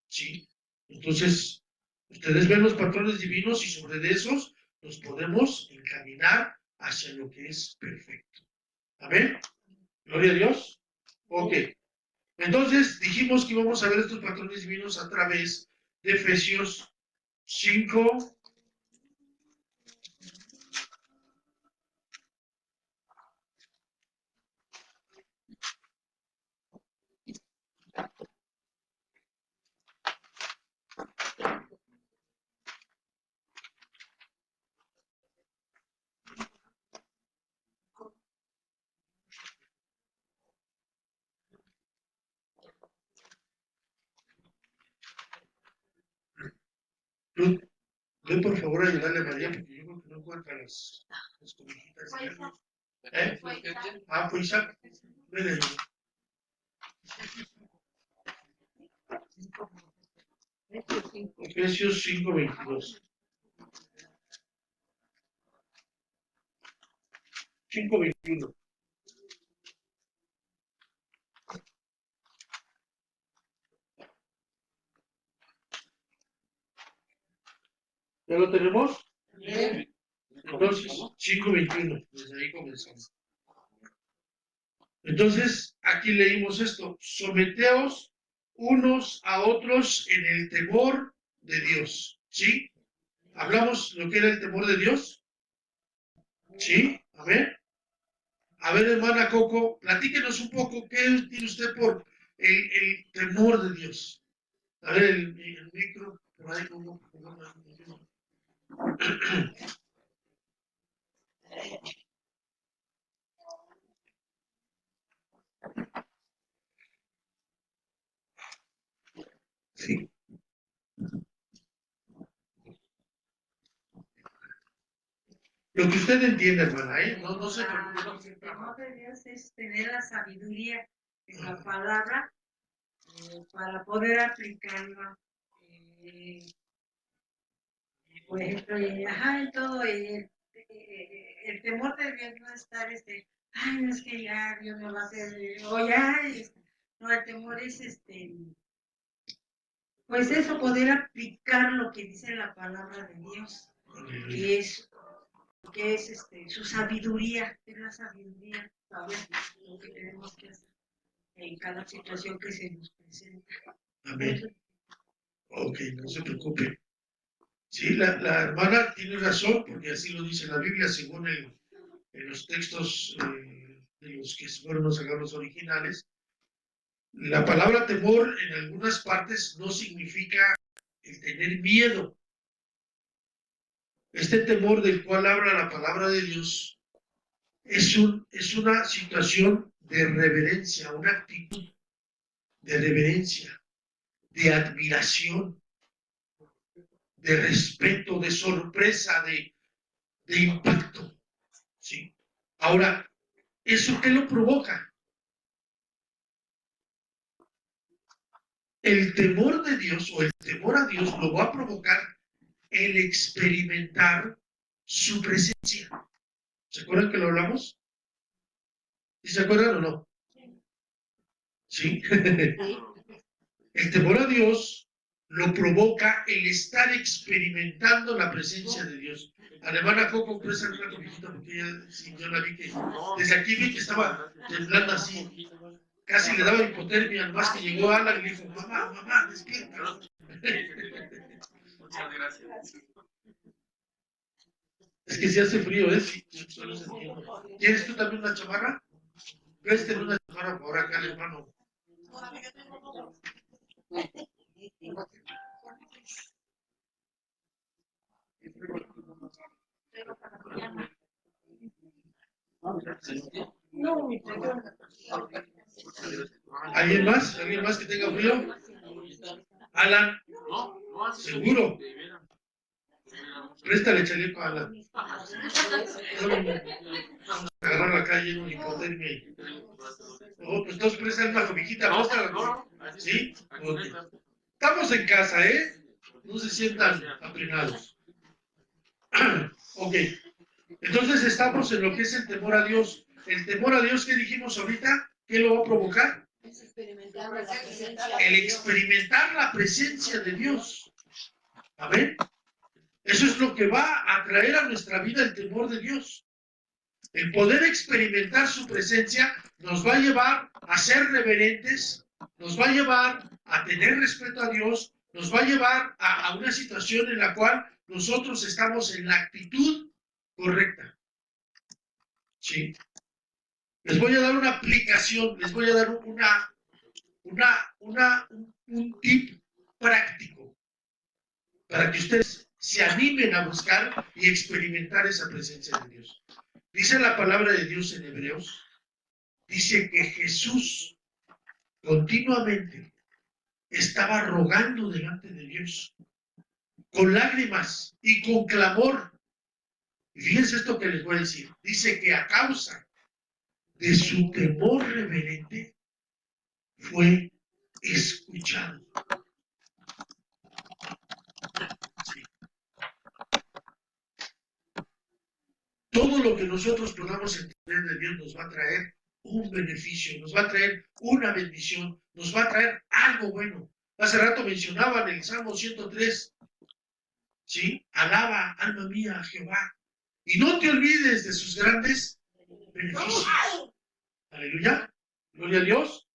¿Sí? Entonces, ustedes ven los patrones divinos y sobre esos nos podemos encaminar hacia lo que es perfecto. Amén. Gloria a Dios. Ok. Entonces dijimos que íbamos a ver estos patrones divinos a través de Efesios 5. Ruth, ve por favor a ayudarle a María porque yo creo que no encuentra las comijitas. Fue Isaac. ¿Eh? Fue Isaac. Ah, pues Isaac. Ven ahí. Efesios 5:22. 5:21. ¿Ya lo tenemos? Bien. Entonces, 5:21. Desde ahí comenzamos. Entonces, aquí leímos esto. Someteos unos a otros en el temor de Dios. ¿Sí? ¿Hablamos lo que era el temor de Dios? ¿Sí? A ver. A ver, hermana Coco, platíquenos un poco qué tiene usted por el temor de Dios. A ver, el micro, por ahí, como. Sí. Lo que usted entiende, hermana, ¿eh? No sé. El temor de Dios es tener la sabiduría en la palabra para poder aplicarla. Por ejemplo, en todo. El temor de Dios no es estar, ay, no es que ya Dios me va a hacer, o ya, no, el temor es, pues eso, poder aplicar lo que dice la palabra de Dios, que es su sabiduría, es la sabiduría, saber lo que tenemos que hacer en cada situación que se nos presenta. Amén. Ok, no se preocupe. Sí, la hermana tiene razón, porque así lo dice la Biblia, según en los textos de los que fueron los sagrados originales. La palabra temor en algunas partes no significa el tener miedo. Este temor del cual habla la palabra de Dios es una situación de reverencia, una actitud de reverencia, de admiración, de respeto, de sorpresa, de impacto. ¿Sí? Ahora, ¿eso qué lo provoca? El temor de Dios o el temor a Dios lo va a provocar el experimentar su presencia. ¿Se acuerdan que lo hablamos? ¿Sí se acuerdan o no? Sí. El temor a Dios lo provoca el estar experimentando la presencia de Dios. A la hermana Coco, presta un rato, viejita, porque ella, sí, yo la vi que, desde aquí vi que estaba temblando así, casi le daba hipotermia, nomás que llegó Alan y le dijo, mamá, despierta. Muchas gracias. Es que si hace frío, ¿eh? Sí, ¿quieres tú también una chamarra? Préstale una chamarra por acá al hermano. ¿Alguien más? ¿Alguien más que tenga frío? Alan, ¿seguro? Préstale chaleco a Alan. Vamos a agarrar la calle en hipotermia. Oh, pues entonces préstale una cobijita. ¿Sí? Okay. Estamos en casa, ¿eh? No se sientan aprenados. Ok. Entonces estamos en lo que es el temor a Dios. El temor a Dios que dijimos ahorita, ¿qué lo va a provocar? El experimentar la presencia de Dios. ¿Amén? Eso es lo que va a traer a nuestra vida el temor de Dios. El poder experimentar su presencia nos va a llevar a ser reverentes, nos va a llevar a tener respeto a Dios, nos va a llevar a una situación en la cual nosotros estamos en la actitud correcta. ¿Sí? Les voy a dar una aplicación, les voy a dar un tip práctico para que ustedes se animen a buscar y experimentar esa presencia de Dios. Dice la palabra de Dios en Hebreos, dice que Jesús continuamente estaba rogando delante de Dios con lágrimas y con clamor. Y fíjense esto que les voy a decir. Dice que a causa de su temor reverente fue escuchado. Sí. Todo lo que nosotros podamos entender de Dios nos va a traer un beneficio, nos va a traer una bendición, nos va a traer algo bueno. Hace rato mencionaban el Salmo 103, ¿sí? Alaba, alma mía, a Jehová, y no te olvides de sus grandes beneficios. Aleluya, gloria a Dios.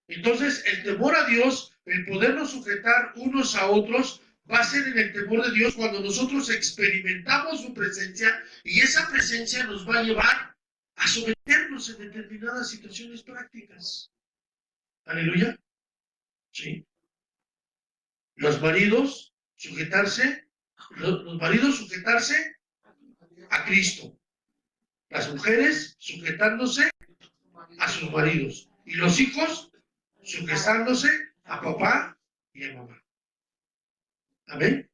Entonces, el temor a Dios, el podernos sujetar unos a otros, va a ser en el temor de Dios cuando nosotros experimentamos su presencia y esa presencia nos va a llevar a someternos en determinadas situaciones prácticas. Aleluya. Sí. Los maridos sujetarse a Cristo. Las mujeres sujetándose a sus maridos. Y los hijos sujetándose a papá y a mamá. Amén.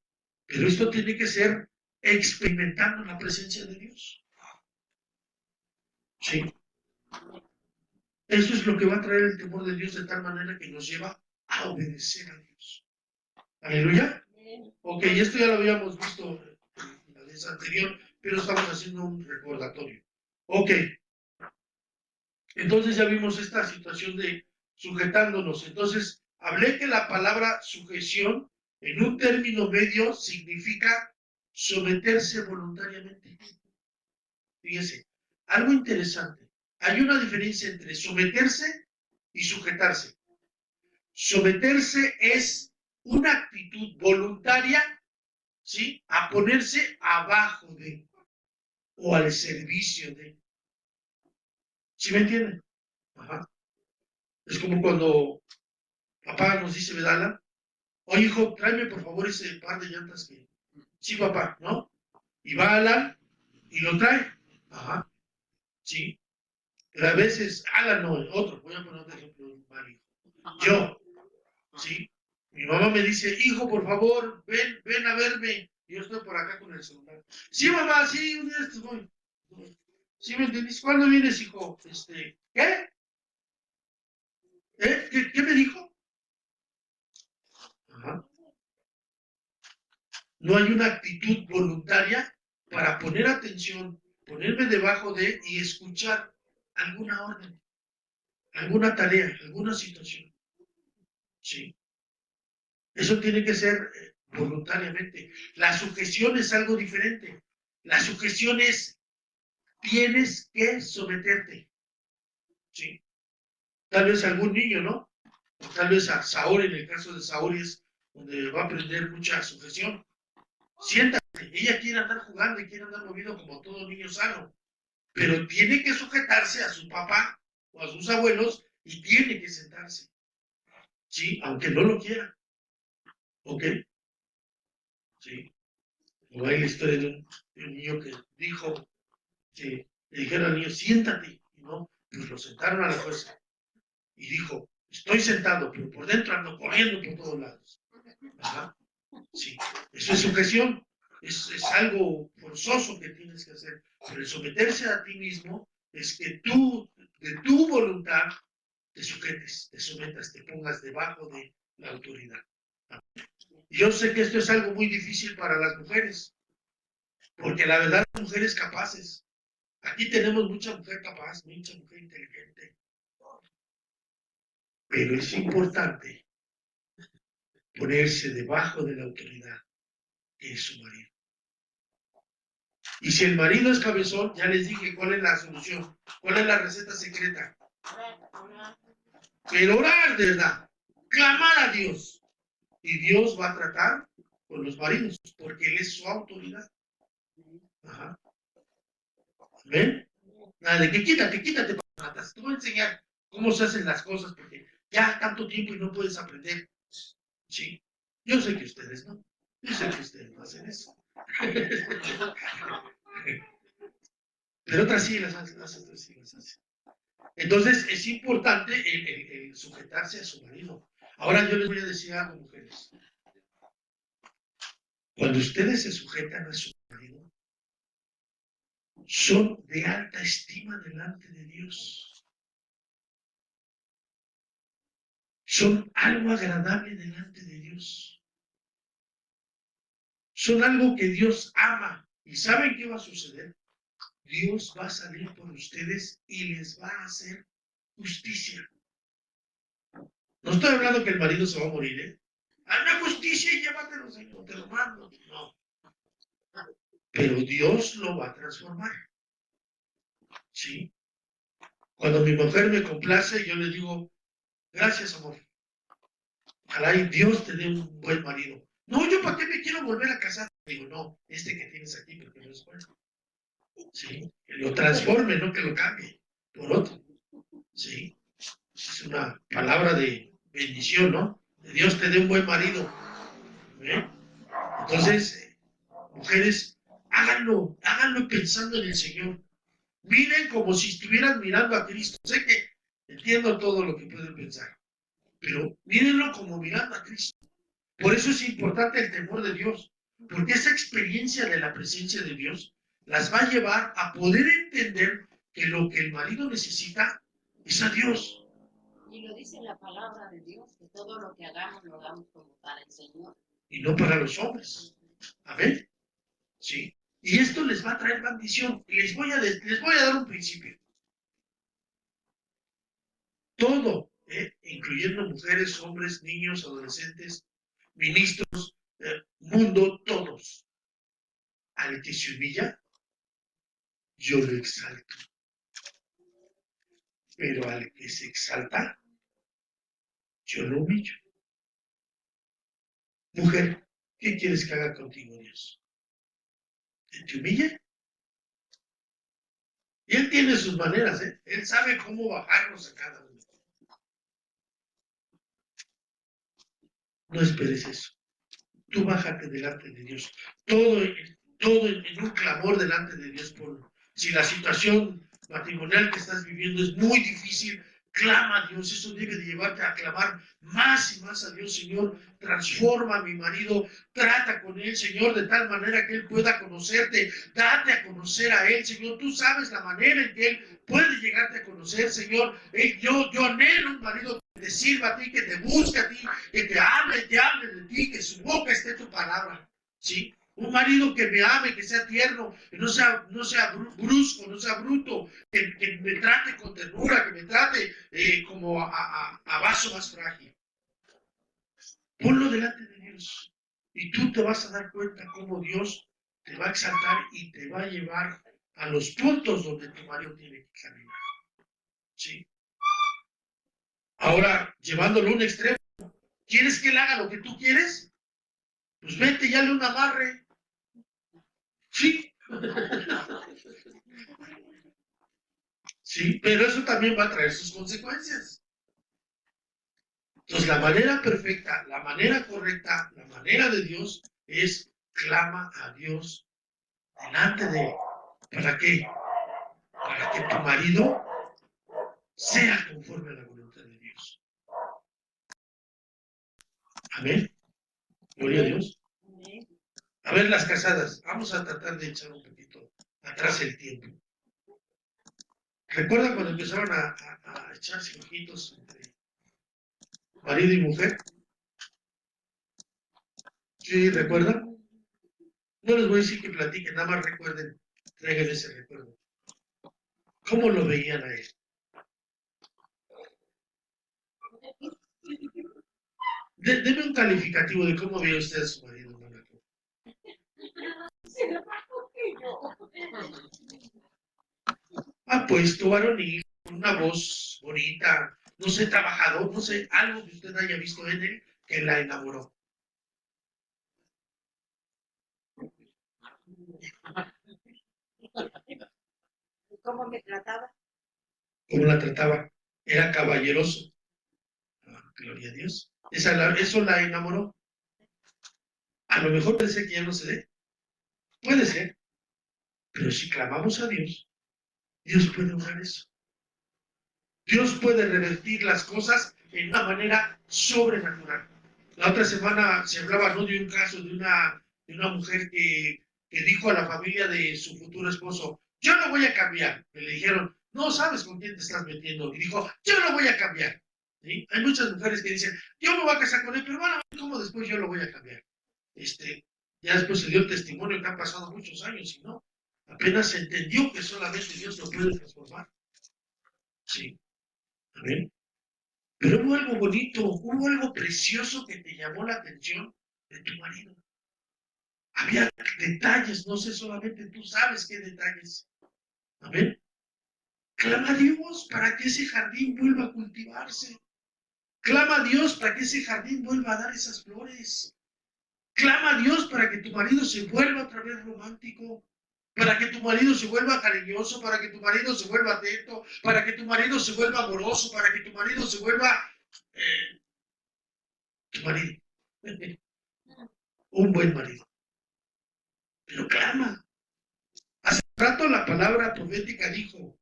Pero esto tiene que ser experimentando la presencia de Dios. Sí. Eso es lo que va a traer el temor de Dios de tal manera que nos lleva a obedecer a Dios. Aleluya. Ok, esto ya lo habíamos visto en la vez anterior, pero estamos haciendo un recordatorio. Ok. Entonces ya vimos esta situación de sujetándonos. Entonces, hablé que la palabra sujeción en un término medio significa someterse voluntariamente. Fíjense, algo interesante. Hay una diferencia entre someterse y sujetarse. Someterse es una actitud voluntaria, ¿sí? A ponerse abajo de o al servicio de. ¿Sí me entienden? Ajá. Es como cuando papá nos dice, ¿verdad? Oye, hijo, tráeme por favor ese par de llantas que. Sí, papá, ¿no? Y va Alan y lo trae. Ajá. Sí. Pero a veces, Alan no, el otro, voy a poner un ejemplo mal, hijo. Yo, ¿sí? Mi mamá me dice, hijo, por favor, ven a verme. Yo estoy por acá con el celular. Sí, mamá, sí, un día estoy. ¿Sí me entendís? ¿Cuándo vienes, hijo? ¿Qué? ¿Qué me dijo? Ajá. No hay una actitud voluntaria para poner atención, ponerme debajo de y escuchar alguna orden, alguna tarea, alguna situación. Sí. Eso tiene que ser voluntariamente. La sujeción es algo diferente. La sujeción es, tienes que someterte. ¿Sí? Tal vez algún niño, ¿no? O tal vez a Saúl, en el caso de Saúl, es donde va a aprender mucha sujeción. Siéntate, ella quiere andar jugando y quiere andar movido como todo niño sano, pero tiene que sujetarse a su papá o a sus abuelos y tiene que sentarse. ¿Sí? Aunque no lo quiera. ¿Ok? ¿Sí? O hay la historia de un niño que dijo que le dijeron al niño, siéntate, ¿no? Pues lo sentaron a la fuerza. Y dijo, estoy sentado, pero por dentro ando corriendo por todos lados. Ajá. Sí. Eso es sujeción. Es algo forzoso que tienes que hacer. Pero el someterse a ti mismo es que tú, de tu voluntad, te sujetes, te sometas, te pongas debajo de la autoridad. Yo sé que esto es algo muy difícil para las mujeres, porque la verdad las mujeres capaces. Aquí tenemos mucha mujer capaz, mucha mujer inteligente. Pero es importante ponerse debajo de la autoridad que es su marido. Y si el marido es cabezón, ya les dije cuál es la solución, cuál es la receta secreta. Pero orar, de verdad, clamar a Dios. Y Dios va a tratar con los maridos, porque Él es su autoridad. Ajá. ¿Ven? Nada de que quítate, patas. Te voy a enseñar cómo se hacen las cosas, porque ya tanto tiempo y no puedes aprender. Sí. Yo sé que ustedes no. Yo sé que ustedes no hacen eso. Pero otras sí las hacen, otras sí las hacen. Entonces es importante el sujetarse a su marido. Ahora yo les voy a decir algo, mujeres. Cuando ustedes se sujetan a su marido, son de alta estima delante de Dios. Son algo agradable delante de Dios. Son algo que Dios ama. ¿Y saben qué va a suceder? Dios va a salir por ustedes y les va a hacer justicia. No estoy hablando que el marido se va a morir, ¿eh? Hazme justicia y llévatelo, Señor, te lo mando. No. Pero Dios lo va a transformar. ¿Sí? Cuando mi mujer me complace, yo le digo, gracias, amor. Ojalá y Dios te dé un buen marido. No, yo para qué me quiero volver a casar. Digo, no, este que tienes aquí, porque no es bueno. ¿Sí? Que lo transforme, no que lo cambie por otro. ¿Sí? Es una palabra de bendición, ¿no? Que Dios te dé un buen marido. ¿Eh? Entonces, mujeres, háganlo pensando en el Señor. Miren como si estuvieran mirando a Cristo. Sé que entiendo todo lo que pueden pensar, pero mírenlo como mirando a Cristo. Por eso es importante el temor de Dios, porque esa experiencia de la presencia de Dios las va a llevar a poder entender que lo que el marido necesita es a Dios. Y lo dice la palabra de Dios, que todo lo que hagamos lo hagamos como para el Señor. Y no para los hombres. Amén. Sí. Y esto les va a traer bendición. Y les voy a dar un principio. Todo, incluyendo mujeres, hombres, niños, adolescentes, ministros, mundo, todos. Al que se humilla, yo lo exalto. Pero al que se exalta, yo lo humillo. Mujer, ¿qué quieres que haga contigo Dios? ¿Que te humille? Y Él tiene sus maneras, ¿eh? Él sabe cómo bajarnos a cada uno. No esperes eso. Tú bájate delante de Dios. Todo en un clamor delante de Dios. Si la situación matrimonial que estás viviendo es muy difícil, clama a Dios. Eso debe de llevarte a clamar más y más a Dios. Señor, transforma a mi marido, trata con él, Señor, de tal manera que él pueda conocerte. Date a conocer a él, Señor. Tú sabes la manera en que él puede llegarte a conocer, Señor. Yo anhelo un marido que te sirva a ti, que te busque a ti, que te hable de ti, que su boca esté tu palabra, ¿sí? Un marido que me ame, que sea tierno, que no sea brusco, no sea bruto, que me trate con ternura, que me trate como a vaso más frágil. Ponlo delante de Dios y tú te vas a dar cuenta cómo Dios te va a exaltar y te va a llevar a los puntos donde tu marido tiene que caminar. ¿Sí? Ahora, llevándolo a un extremo, ¿quieres que él haga lo que tú quieres? Pues vete y dale un amarre. Sí. Sí, pero eso también va a traer sus consecuencias. Entonces, la manera perfecta, la manera correcta, la manera de Dios es clama a Dios delante de él. ¿Para qué? Para que tu marido sea conforme a la voluntad de Dios. Amén. Gloria a Dios. A ver, las casadas, vamos a tratar de echar un poquito atrás el tiempo. ¿Recuerdan cuando empezaron a echarse ojitos entre marido y mujer? ¿Sí recuerdan? No les voy a decir que platiquen, nada más recuerden, traigan ese recuerdo. ¿Cómo lo veían a él? Deme un calificativo de cómo veía usted a su marido, hermana. Apuesto, varonil, con una voz bonita, no sé, trabajador, no sé, algo que usted haya visto en él que la enamoró. ¿Cómo me trataba? ¿Cómo la trataba? Era caballeroso. Gloria a Dios. Eso la enamoró. A lo mejor puede ser que ya no se dé. Puede ser. Pero si clamamos a Dios, Dios puede obrar eso. Dios puede revertir las cosas en una manera sobrenatural. La otra semana se hablaba, ¿no?, de un caso de una de una mujer que dijo a la familia de su futuro esposo, yo no voy a cambiar. Y le dijeron, no sabes con quién te estás metiendo. Y dijo, yo no voy a cambiar. ¿Sí? Hay muchas mujeres que dicen, yo me voy a casar con él, pero van a ver cómo después yo lo voy a cambiar. Ya después se dio el testimonio que han pasado muchos años y no. Apenas se entendió que solamente Dios lo puede transformar. Sí. Amén. Pero hubo algo bonito, hubo algo precioso que te llamó la atención de tu marido. Había detalles, no sé, solamente tú sabes qué detalles. Amén. Clama a Dios para que ese jardín vuelva a cultivarse. Clama a Dios para que ese jardín vuelva a dar esas flores. Clama a Dios para que tu marido se vuelva otra vez romántico, para que tu marido se vuelva cariñoso, para que tu marido se vuelva atento, para que tu marido se vuelva amoroso, para que tu marido se vuelva tu marido. Un buen marido. Pero clama. Hace rato la palabra profética dijo,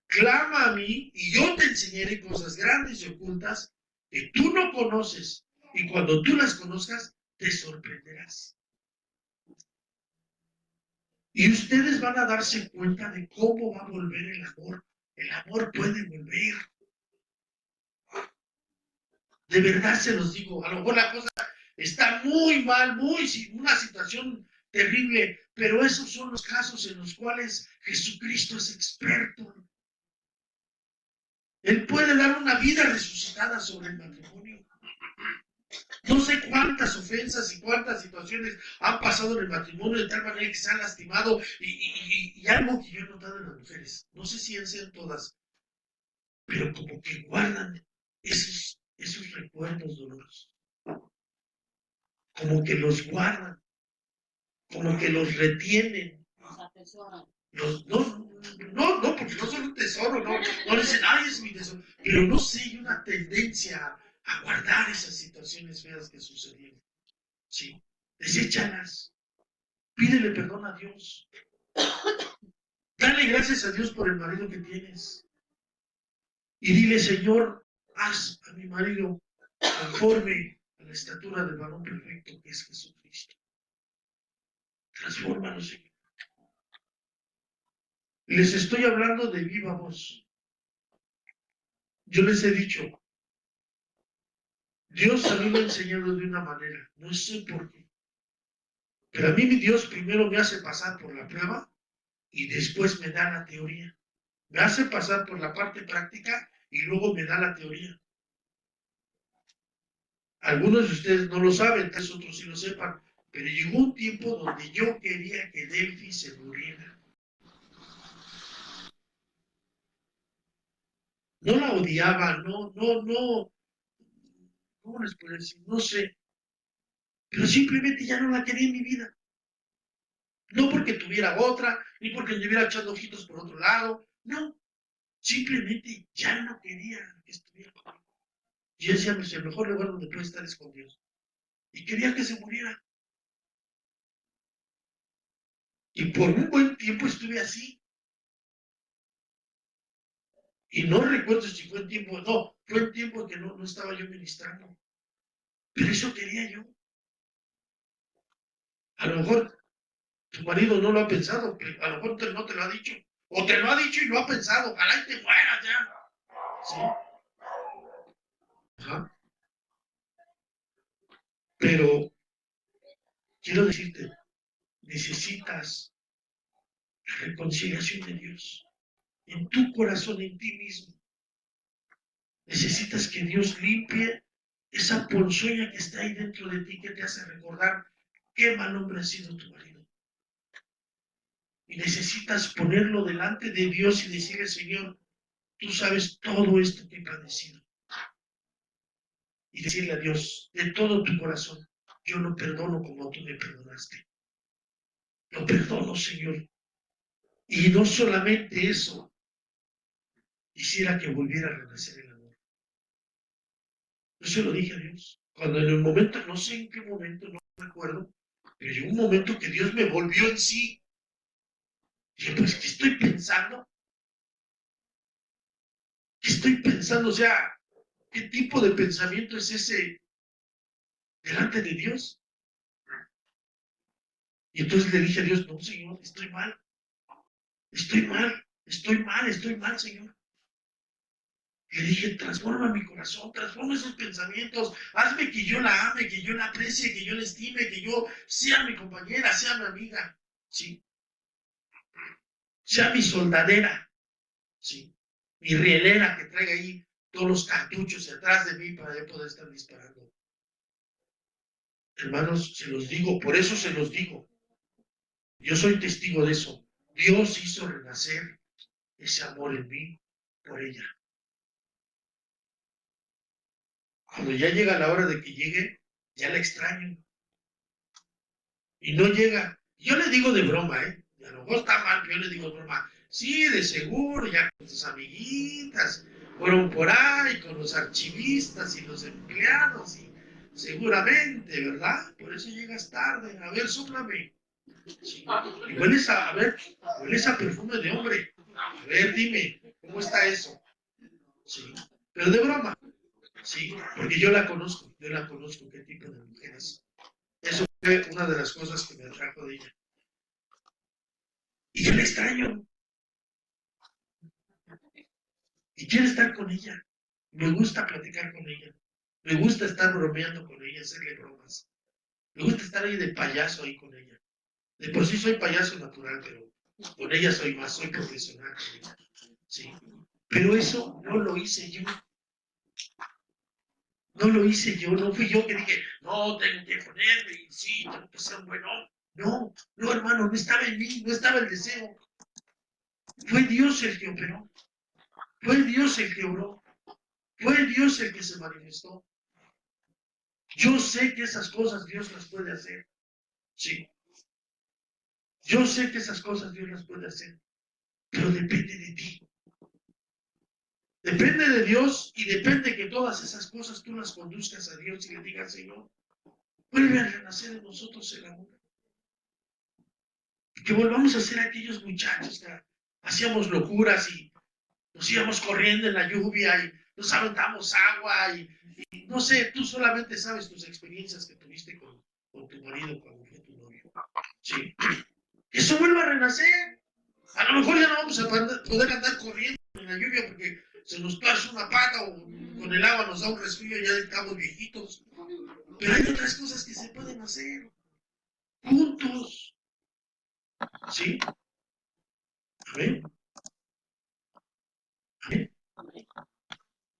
clama a mí y yo te enseñaré cosas grandes y ocultas que tú no conoces. Y cuando tú las conozcas, te sorprenderás. Y ustedes van a darse cuenta de cómo va a volver el amor. El amor puede volver. De verdad se los digo. A lo mejor la cosa está muy mal, una situación terrible, pero esos son los casos en los cuales Jesucristo es experto. Él puede dar una vida resucitada sobre el matrimonio. No sé cuántas ofensas y cuántas situaciones han pasado en el matrimonio de tal manera que se han lastimado y algo que yo he notado en las mujeres, no sé si sean todas, pero como que guardan esos recuerdos dolorosos, como que los guardan, como que los retienen. Los atesoran. No, porque no son un tesoro, no dicen, ay, es mi tesoro, pero no sé, hay una tendencia a guardar esas situaciones feas que sucedieron. Sí, deséchalas. Pídele perdón a Dios. Dale gracias a Dios por el marido que tienes. Y dile, Señor, haz a mi marido conforme a la estatura del varón perfecto que es Jesucristo. Transfórmalo, Señor. Les estoy hablando de viva voz. Yo les he dicho, Dios a mí me ha enseñado de una manera, no sé por qué. Pero a mí mi Dios primero me hace pasar por la prueba y después me da la teoría. Me hace pasar por la parte práctica y luego me da la teoría. Algunos de ustedes no lo saben, tal vez otros sí lo sepan, pero llegó un tiempo donde yo quería que Delphi se muriera. No la odiaba, ¿cómo les puedo decir? No sé, pero simplemente ya no la quería en mi vida. No porque tuviera otra, ni porque le hubiera echado ojitos por otro lado, no, simplemente ya no quería que estuviera conmigo. Y yo decía, pues el mejor lugar donde puede estar es con Dios. Y quería que se muriera. Y por un buen tiempo estuve así. Y no recuerdo si fue en tiempo, no, fue en tiempo en que no estaba yo ministrando. Pero eso quería yo. A lo mejor tu marido no lo ha pensado, pero a lo mejor no te lo ha dicho. O te lo ha dicho y lo ha pensado, ojalá y te mueras ya. ¿Sí? Ajá. Pero quiero decirte, necesitas la reconciliación de Dios en tu corazón, en ti mismo. Necesitas que Dios limpie esa ponzoña que está ahí dentro de ti que te hace recordar qué mal hombre ha sido tu marido. Y necesitas ponerlo delante de Dios y decirle, Señor, tú sabes todo esto que he padecido. Y decirle a Dios, de todo tu corazón, yo lo perdono como tú me perdonaste. Lo perdono, Señor. Y no solamente eso, quisiera que volviera a renacer el amor. Yo se lo dije a Dios. Cuando en el momento, no sé en qué momento, no recuerdo, pero llegó un momento que Dios me volvió en sí. Y yo, pues, ¿qué estoy pensando? ¿Qué estoy pensando? O sea, ¿qué tipo de pensamiento es ese delante de Dios? Y entonces le dije a Dios, no, Señor, estoy mal, Señor. Y le dije, transforma mi corazón, transforma esos pensamientos, hazme que yo la ame, que yo la aprecie, que yo la estime, que yo sea mi compañera, sea mi amiga, ¿sí? Sea mi soldadera, ¿sí? Mi rielera que traiga ahí todos los cartuchos atrás de mí para yo poder estar disparando. Hermanos, se los digo, por eso se los digo. Yo soy testigo de eso. Dios hizo renacer ese amor en mí por ella. Cuando ya llega la hora de que llegue, ya la extraño. Y no llega. Yo le digo de broma, ¿eh? A lo mejor está mal, pero yo le digo de broma. Sí, de seguro, ya con sus amiguitas, fueron por ahí con los archivistas y los empleados, y seguramente, ¿verdad? Por eso llegas tarde. A ver, súplame. Sí. Y hueles a perfume de hombre. A ver, dime, ¿cómo está eso? Sí, pero de broma. Sí, porque yo la conozco, qué tipo de mujer es. Eso fue una de las cosas que me atrajo de ella. Y yo la extraño. Y quiero estar con ella. Me gusta platicar con ella. Me gusta estar bromeando con ella, hacerle bromas. Me gusta estar ahí de payaso ahí con ella. De por sí soy payaso natural, pero con ella soy profesional. Sí. Pero eso no lo hice yo. No lo hice yo, no fui yo que dije, no, tengo que ponerme, y sí, tengo que ser un buen hombre. No, hermano, no estaba en mí, no estaba el deseo. Fue Dios el que operó. Fue Dios el que obró. Fue Dios el que se manifestó. Yo sé que esas cosas Dios las puede hacer. Sí. Yo sé que esas cosas Dios las puede hacer. Pero depende de ti. Depende de Dios y depende que todas esas cosas tú las conduzcas a Dios y le digas, Señor, vuelve a renacer en nosotros el amor. Y que volvamos a ser aquellos muchachos que hacíamos locuras y nos íbamos corriendo en la lluvia y nos aventamos agua y no sé, tú solamente sabes tus experiencias que tuviste con tu marido cuando fue tu novio. Sí. Eso vuelve a renacer. A lo mejor ya no vamos a poder andar corriendo en la lluvia porque se nos pasa una pata o con el agua nos da un resfrío y ya estamos viejitos. Pero hay otras cosas que se pueden hacer juntos. ¿Sí? Amén. Amén.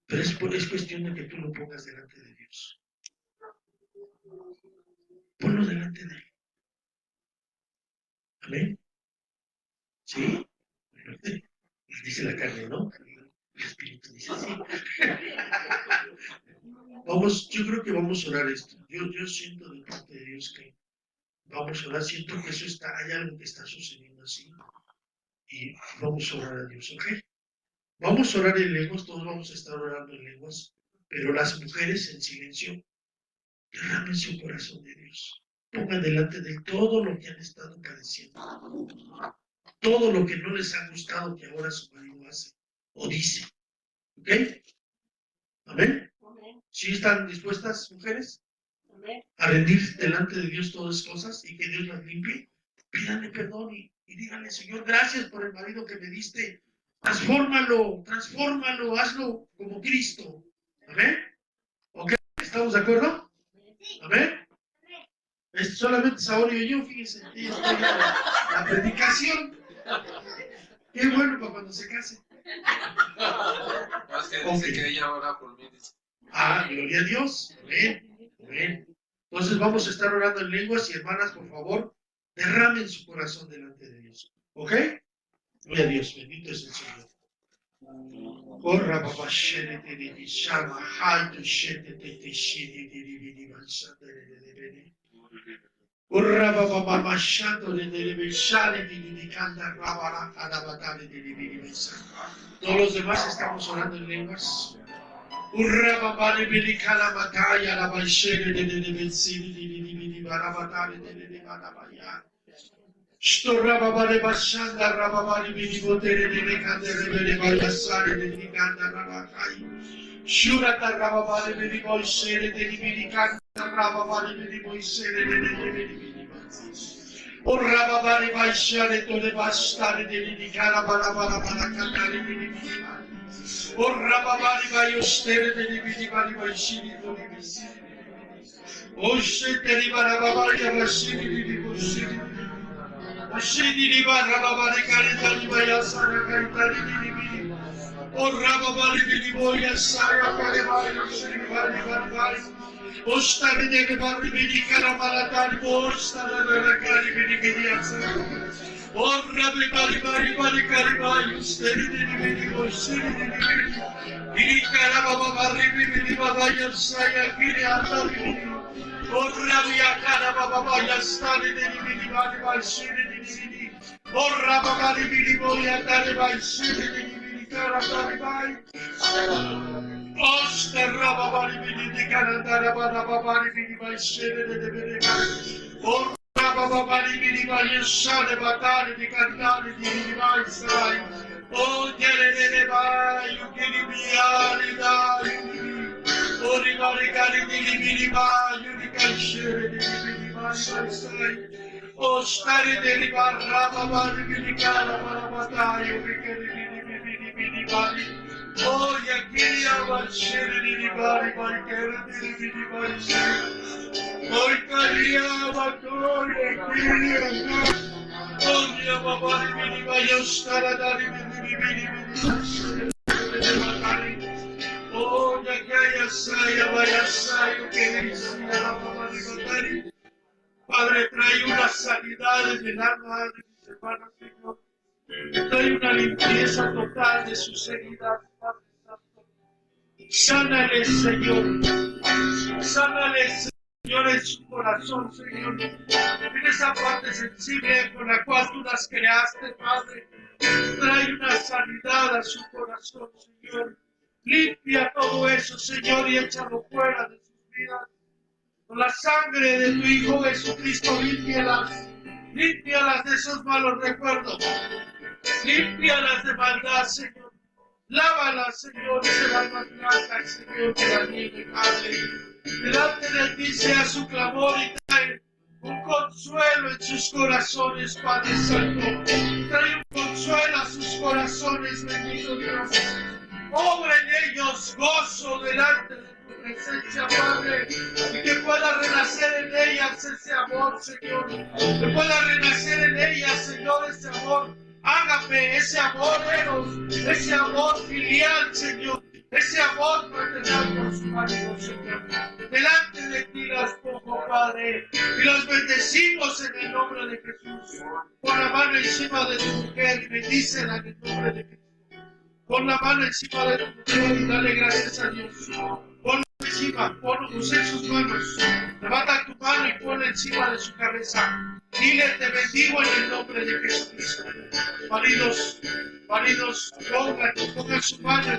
Pero es cuestión de que tú lo pongas delante de Dios. Ponlo delante de Él. Amén. ¿Sí? Dice la carne, ¿no? El Espíritu dice sí. Yo creo que vamos a orar esto. Yo siento de parte de Dios que vamos a orar. Siento que hay algo que está sucediendo así. Y vamos a orar a Dios, ¿ok? Vamos a orar en lenguas, todos vamos a estar orando en lenguas, pero las mujeres en silencio, derramen su corazón de Dios. Pongan delante de Él todo lo que han estado padeciendo. Todo lo que no les ha gustado que ahora su marido hace o dice. ¿Ok? ¿Amén? ¿Sí están dispuestas, mujeres? A rendir delante de Dios todas las cosas y que Dios las limpie. Pídanle perdón y díganle, Señor, gracias por el marido que me diste. Transfórmalo, hazlo como Cristo. ¿Amén? ¿Ok? ¿Estamos de acuerdo? ¿Amén? Solamente Saúl y yo, fíjense, la predicación. Qué bueno para cuando se case. Más que dice que ella ora por mí. Gloria a Dios. Amén. Amén. Entonces vamos a estar orando en lenguas y hermanas, por favor, derramen su corazón delante de Dios. ¿Ok? Gloria a Dios. Bendito es el Señor. Corra papá shene te di shama hai tu shete te shidi di balsate de bene. Corra papá mamá shato de beshale di canta rabara adabatale de besa. Todos los demás estamos orando en lenguas. Urra papá de belicala batalla la balshere de bensini di barabatale de banabaya. Storra babá de bashanda rababa de bibotere de candere de balasare de canta rabakai. Shurata rababa de biboisere de bicanta rababa de biboisere de Oh rababari baishare tole bastare di cara bara cantare di. Oh rababari bayostere di bari baishiri tole bisi. Oh sheteri bara babari bashiri di boshiri. Oh shiri di bara babari karita di bayasara karita di. Oh rababari di boya saya kare bari bari. Ostare deve barri di caramalata, ostare deve cari di azza. Orra di bari cari, ostare di ostare di carababa barri di babaya saya kiri ata di. Orra via carababa ya stare di bari di. Orra babari di boya dare vai di carababa vai. Osterrava bari di canandara bari di baiscere de bere. Orrava bari di baiscere batare di cantare di baisai. O dere vai, che li biari dai. O rimari cari di vai, di cascere di baisai. O stare di barrava bari di cara bataio che di bari. Oh, Yakiria Bashiri Bari Baikeri Bari. Oh, Karia Bakori, Yakiria. Oh, Yababari Bini Bayostara Dari Bini. Oh, Yakaya Saya Bayasaya, Keresia Babari Batari. Padre, trae una sanidad en el alma de mis hermanos, Señor. Trae una limpieza total de sus heridas. Sánale, Señor. Sánale, Señor, en su corazón, Señor. En esa parte sensible con la cual tú las creaste, Padre. Trae una sanidad a su corazón, Señor. Limpia todo eso, Señor, y échalo fuera de sus vidas. Con la sangre de tu Hijo Jesucristo, límpialas. Límpialas de esos malos recuerdos. Límpialas de maldad, Señor. Lávala, Señor, será más blanca, Señor, que la nieve, Padre. Delante de ti sea su clamor y trae un consuelo en sus corazones, Padre Santo. Trae un consuelo a sus corazones, bendito Dios. Obra en ellos gozo delante de tu presencia, Padre. Y que pueda renacer en ellas ese amor, Señor. Que pueda renacer en ellas, Señor, ese amor. Hágame ese amor, Eros, ese amor filial, Señor, ese amor fraternal por su marido, Señor. Delante de ti las pongo, Padre, y los bendecimos en el nombre de Jesús. Pon la mano encima de tu mujer y bendícela en el nombre de Jesús. Pon la mano encima de tu mujer y dale gracias a Dios. Ponla encima, usa sus manos. Levanta tu mano y ponla encima de su cabeza. Dile, te bendigo en el nombre de Jesucristo. Maridos, pongan su mano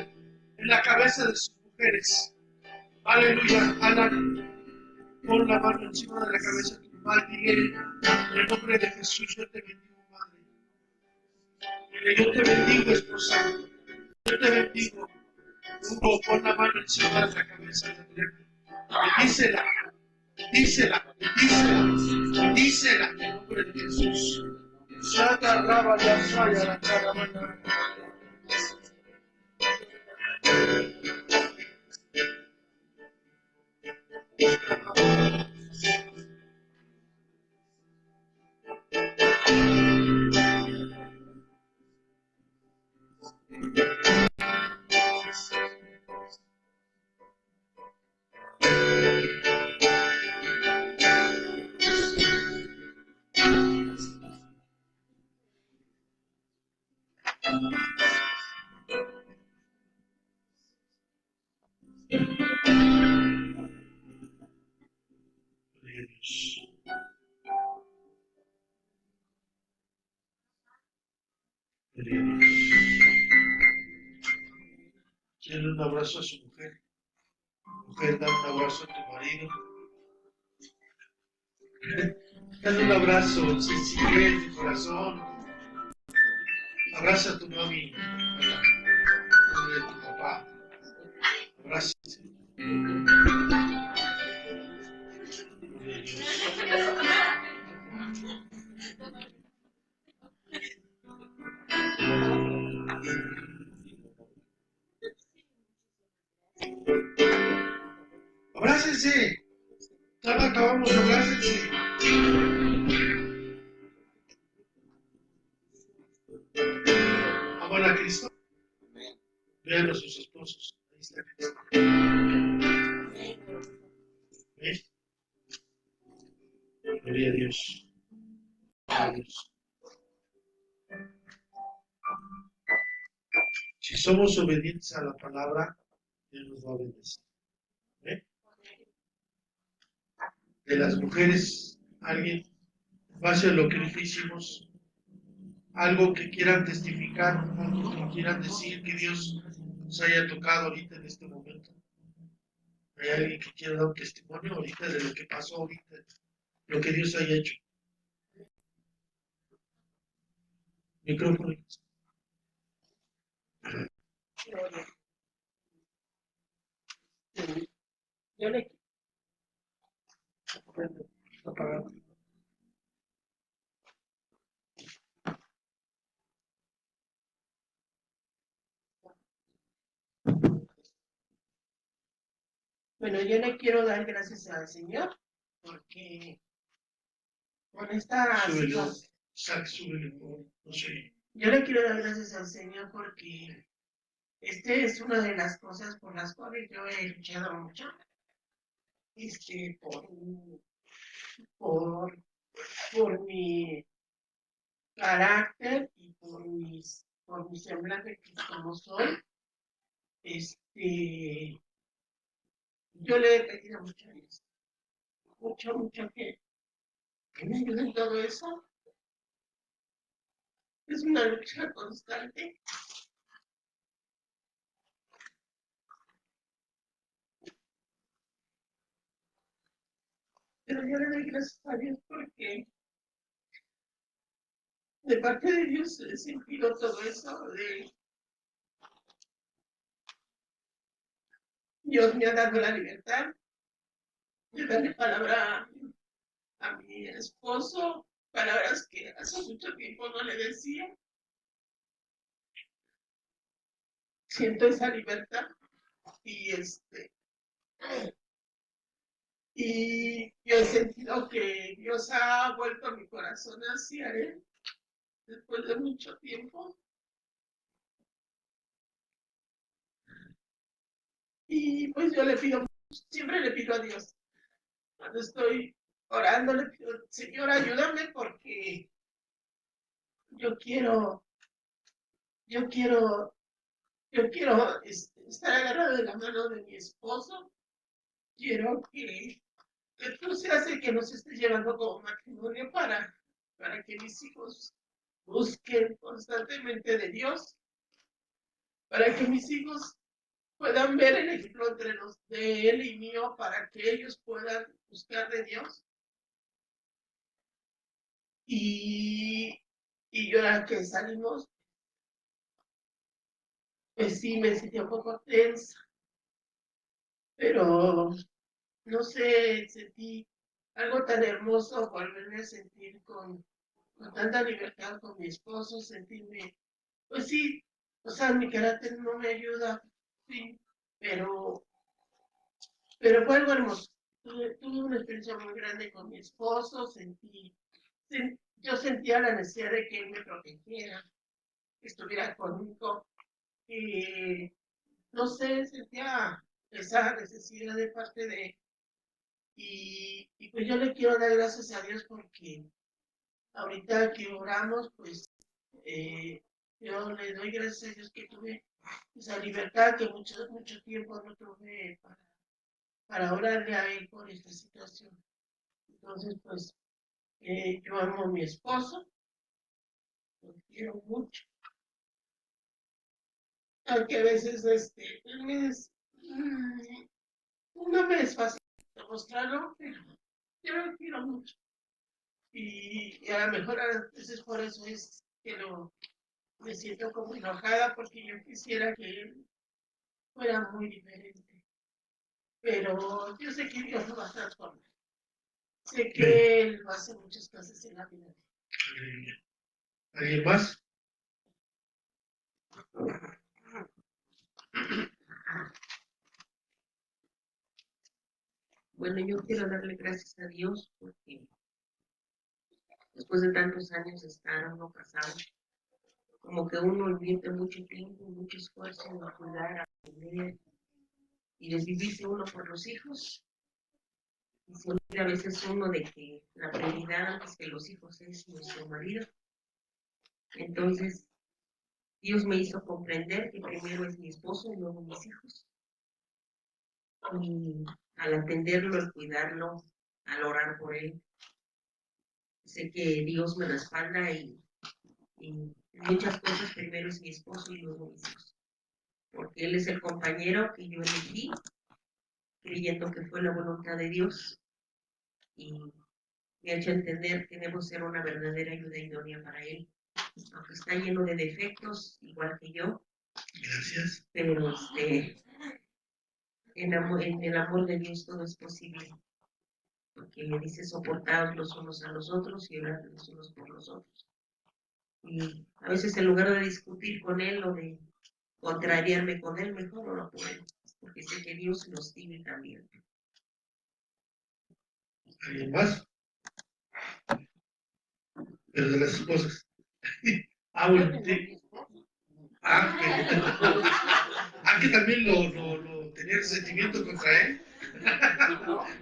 en la cabeza de sus mujeres. Aleluya, pon la mano encima de la cabeza de tu madre. Dile, en el nombre de Jesús, yo te bendigo, madre. Dile, yo te bendigo, esposa. Yo te bendigo. Hugo, pon la mano encima de la cabeza de tu mujer. Bendícela. Dísela en el nombre de Jesús. Sata raba ya saya la cara mañana. Dale un abrazo a su mujer. Mujer, dale un abrazo a tu marido. Dale un abrazo, sencillez de corazón. Abraza a tu mami, a tu papá. Abraza. abrácense. Ya acabamos, abrácense. Amor a Cristo. Amén. Vean a sus esposos. Ahí está Cristo. ¿Ven? Gloria a Dios. Gloria a Dios. Si somos obedientes a la palabra, Dios nos va a obedecer. ¿Ven? De las mujeres, alguien, en base a lo que hicimos, algo que quieran testificar, algo que quieran decir que Dios nos haya tocado ahorita en este momento. Hay alguien que quiera dar un testimonio ahorita de lo que pasó ahorita, lo que Dios haya hecho. Micrófono. Yo le Apagado. Bueno, yo le quiero dar gracias al Señor porque con esta Súbele, situación, súbele, no sé. yo le quiero dar gracias al Señor porque es una de las cosas por las cuales yo he luchado mucho, por, por mi carácter y por mi semblante que como soy. Yo le he pedido mucho a Dios, mucho que me ayude en todo eso. Es una lucha constante. Pero yo le doy gracias a Dios porque de parte de Dios he sentido todo eso. Dios me ha dado la libertad de darle palabra a mi esposo, palabras que hace mucho tiempo no le decía. Siento esa libertad y y yo he sentido que Dios ha vuelto mi corazón hacia él después de mucho tiempo. Y pues yo siempre le pido a Dios, cuando estoy orando, le pido, Señor, ayúdame porque yo quiero estar agarrado de la mano de mi esposo. Quiero que tú seas el que nos esté llevando como matrimonio para que mis hijos busquen constantemente de Dios, para que mis hijos puedan ver el ejemplo de él y mío, para que ellos puedan buscar de Dios. Y yo ahora que salimos, pues sí, me sentí un poco tensa, pero no sé, sentí algo tan hermoso volverme a sentir con tanta libertad con mi esposo, sentirme, pues sí, o sea, mi carácter no me ayuda, sí, pero fue algo hermoso. Tuve una experiencia muy grande con mi esposo, yo sentía la necesidad de que él me protegiera, que estuviera conmigo, no sé, sentía esa necesidad de parte de él. Y pues yo le quiero dar gracias a Dios porque ahorita que oramos, pues yo le doy gracias a Dios que tuve esa libertad que mucho tiempo no tuve para orarle a él por esta situación. Entonces, pues yo amo a mi esposo, lo quiero mucho, aunque a veces no me es fácil demostrarlo, pero yo lo quiero mucho. Y a lo mejor a veces por eso es que me siento como enojada porque yo quisiera que él fuera muy diferente. Pero yo sé que Dios lo va a transformar. Sé que Él va a hacer muchas cosas en la vida. ¿Alguien más? Bueno, yo quiero darle gracias a Dios porque después de tantos años de estar uno casado, como que uno invierte mucho tiempo, mucho esfuerzo en cuidar, a comer y desvivirse uno por los hijos. Y se olvida a veces uno de que la prioridad antes que los hijos es nuestro marido. Entonces, Dios me hizo comprender que primero es mi esposo y luego mis hijos. Y al atenderlo, al cuidarlo, al orar por él, sé que Dios me respalda y en muchas cosas primero es mi esposo y luego mis hijos. Porque él es el compañero que yo elegí, creyendo que fue la voluntad de Dios. Y me ha hecho entender que debo ser una verdadera ayuda idónea para él. Aunque está lleno de defectos, igual que yo. Gracias. Pero en el amor de Dios todo es posible. Porque me dice soportados los unos a los otros y orar los unos por los otros. Y a veces en lugar de discutir con él o de contrariarme con él, mejor oro por él. Porque sé que Dios los tiene también. ¿Alguien más? Pero de las esposas. Bueno, sí. Que también lo tenía resentimiento contra él.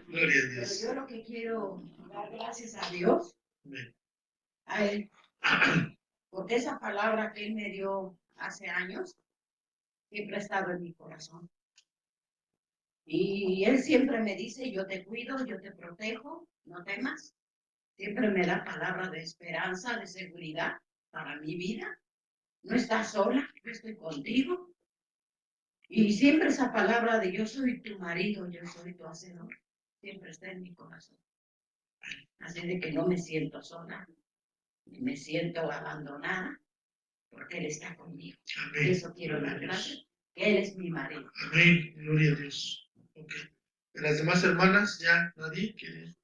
Gloria a Pero Dios. yo lo que quiero dar gracias a Dios, Amén. a Él, porque esa palabra que Él me dio hace años, siempre ha estado en mi corazón. Y Él siempre me dice, yo te cuido, yo te protejo, no temas. Siempre me da palabra de esperanza, de seguridad para mi vida. No estás sola, yo estoy contigo. Y siempre esa palabra de yo soy tu marido, yo soy tu hacedor, siempre está en mi corazón. Así de que no me siento sola, ni me siento abandonada, porque Él está conmigo. Amén. Y eso quiero dar gracias, que Él es mi marido. Amén. Gloria a Dios. Ok. De las demás hermanas, ya nadie quiere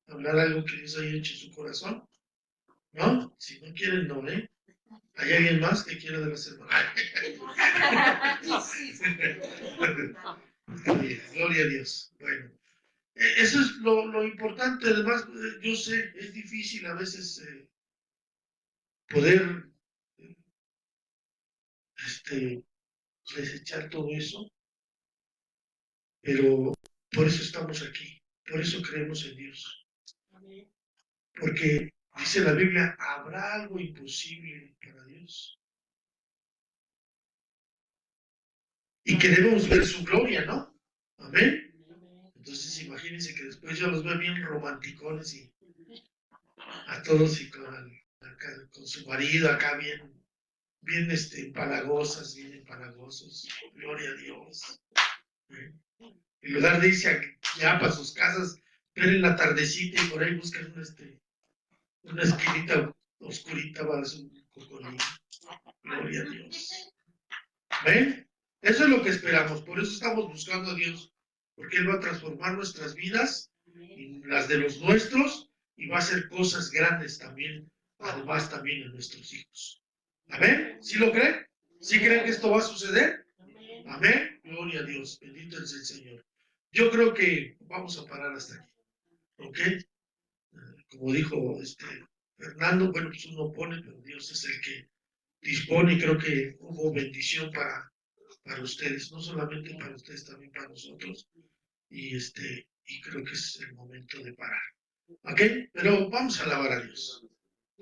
hablar algo que Dios haya hecho en su corazón. ¿No? Si no quieren, no, ¿eh? ¿Hay alguien más que quiera de las hermanas? Gloria a Dios. Bueno, eso es lo importante. Además, yo sé, es difícil a veces poder desechar todo eso, pero por eso estamos aquí, por eso creemos en Dios. Porque dice la Biblia, ¿habrá algo imposible para Dios? Y queremos ver su gloria, ¿no? Amén. Entonces imagínense que después yo los veo bien romanticones y a todos y con su marido acá bien empalagosas, bien empalagosos. Gloria a Dios. ¿Eh? En lugar de irse ya para sus casas, ver en la tardecita y por ahí buscan una esquinita oscurita para su cocolín. Gloria a Dios. ¿Ven? Eso es lo que esperamos. Por eso estamos buscando a Dios. Porque Él va a transformar nuestras vidas y las de los nuestros y va a hacer cosas grandes también, además también en nuestros hijos. ¿Amén? ¿Sí lo creen? ¿Sí creen que esto va a suceder? Amén. Gloria a Dios. Bendito es el Señor. Yo creo que vamos a parar hasta aquí. ¿Ok? Como dijo Fernando, bueno, pues uno pone, pero Dios es el que dispone y creo que hubo bendición para ustedes, no solamente para ustedes, también para nosotros. Y creo que es el momento de parar. ¿Ok? Pero vamos a alabar a Dios.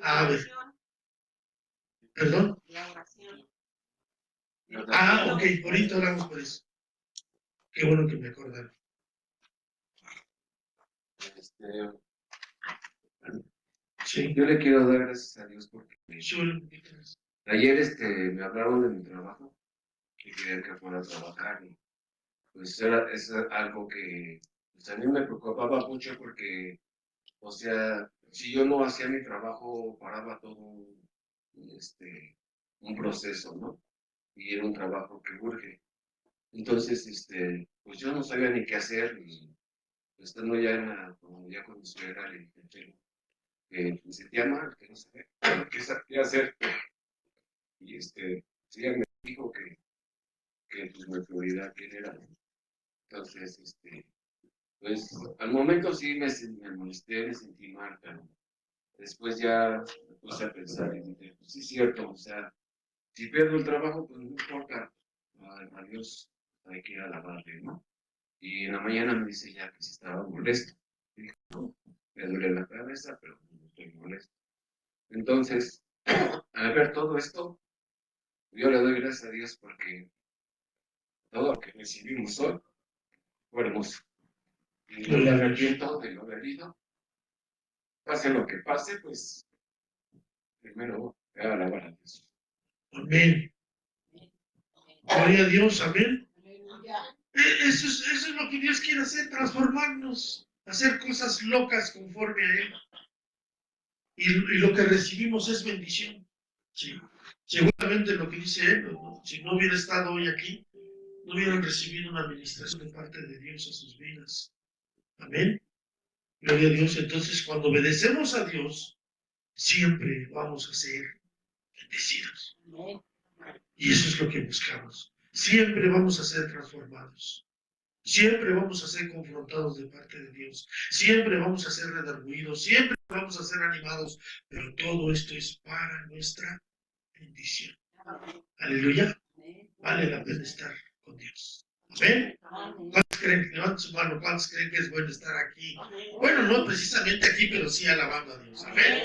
A ver. ¿Perdón? La oración. Ok, ahorita hablamos por eso. Qué bueno que me acordaron. Sí. Yo le quiero dar gracias a Dios porque Sube. ayer me hablaron de mi trabajo y querían que fuera a trabajar y pues es algo que pues, a mí me preocupaba mucho porque, o sea, si yo no hacía mi trabajo paraba todo un proceso, ¿no? Y era un trabajo que urge. Entonces, pues yo no sabía ni qué hacer y estando ya como ya con mi suegra le dije que se llama, que no sé qué hacer. Y sí, ella me dijo que pues, mi prioridad quién era. Entonces, Pues al momento sí me molesté, me sentí mal, pero después ya me puse a pensar y dije, pues sí es cierto, o sea, si pierdo el trabajo, pues no importa, a Dios hay que alabarle, ¿no? Y en la mañana me dice ya que si estaba molesto. Dije, no, me duele la cabeza, pero no estoy molesto. Entonces, al ver todo esto, yo le doy gracias a Dios porque todo lo que recibimos hoy fue hermoso. Y no me arrepiento de lo vivido. Pase lo que pase, pues primero voy a alabar a Dios. Amén. Gloria a Dios, amén. Aleluya. Eso es lo que Dios quiere hacer, transformarnos, hacer cosas locas conforme a Él. Y lo que recibimos es bendición. Sí. Seguramente lo que dice Él, si no hubiera estado hoy aquí, no hubieran recibido una administración de parte de Dios a sus vidas. Amén. Gloria a Dios. Entonces, cuando obedecemos a Dios, siempre vamos a ser bendecidos. Y eso es lo que buscamos. Siempre vamos a ser transformados. Siempre vamos a ser confrontados de parte de Dios. Siempre vamos a ser redarguidos. Siempre vamos a ser animados. Pero todo esto es para nuestra bendición. Aleluya. Vale la pena estar con Dios. ¿Amén? ¿Cuántos creen? Levanten su mano. ¿Cuántos creen que es bueno estar aquí? Bueno, no precisamente aquí, pero sí alabando a Dios. Amén.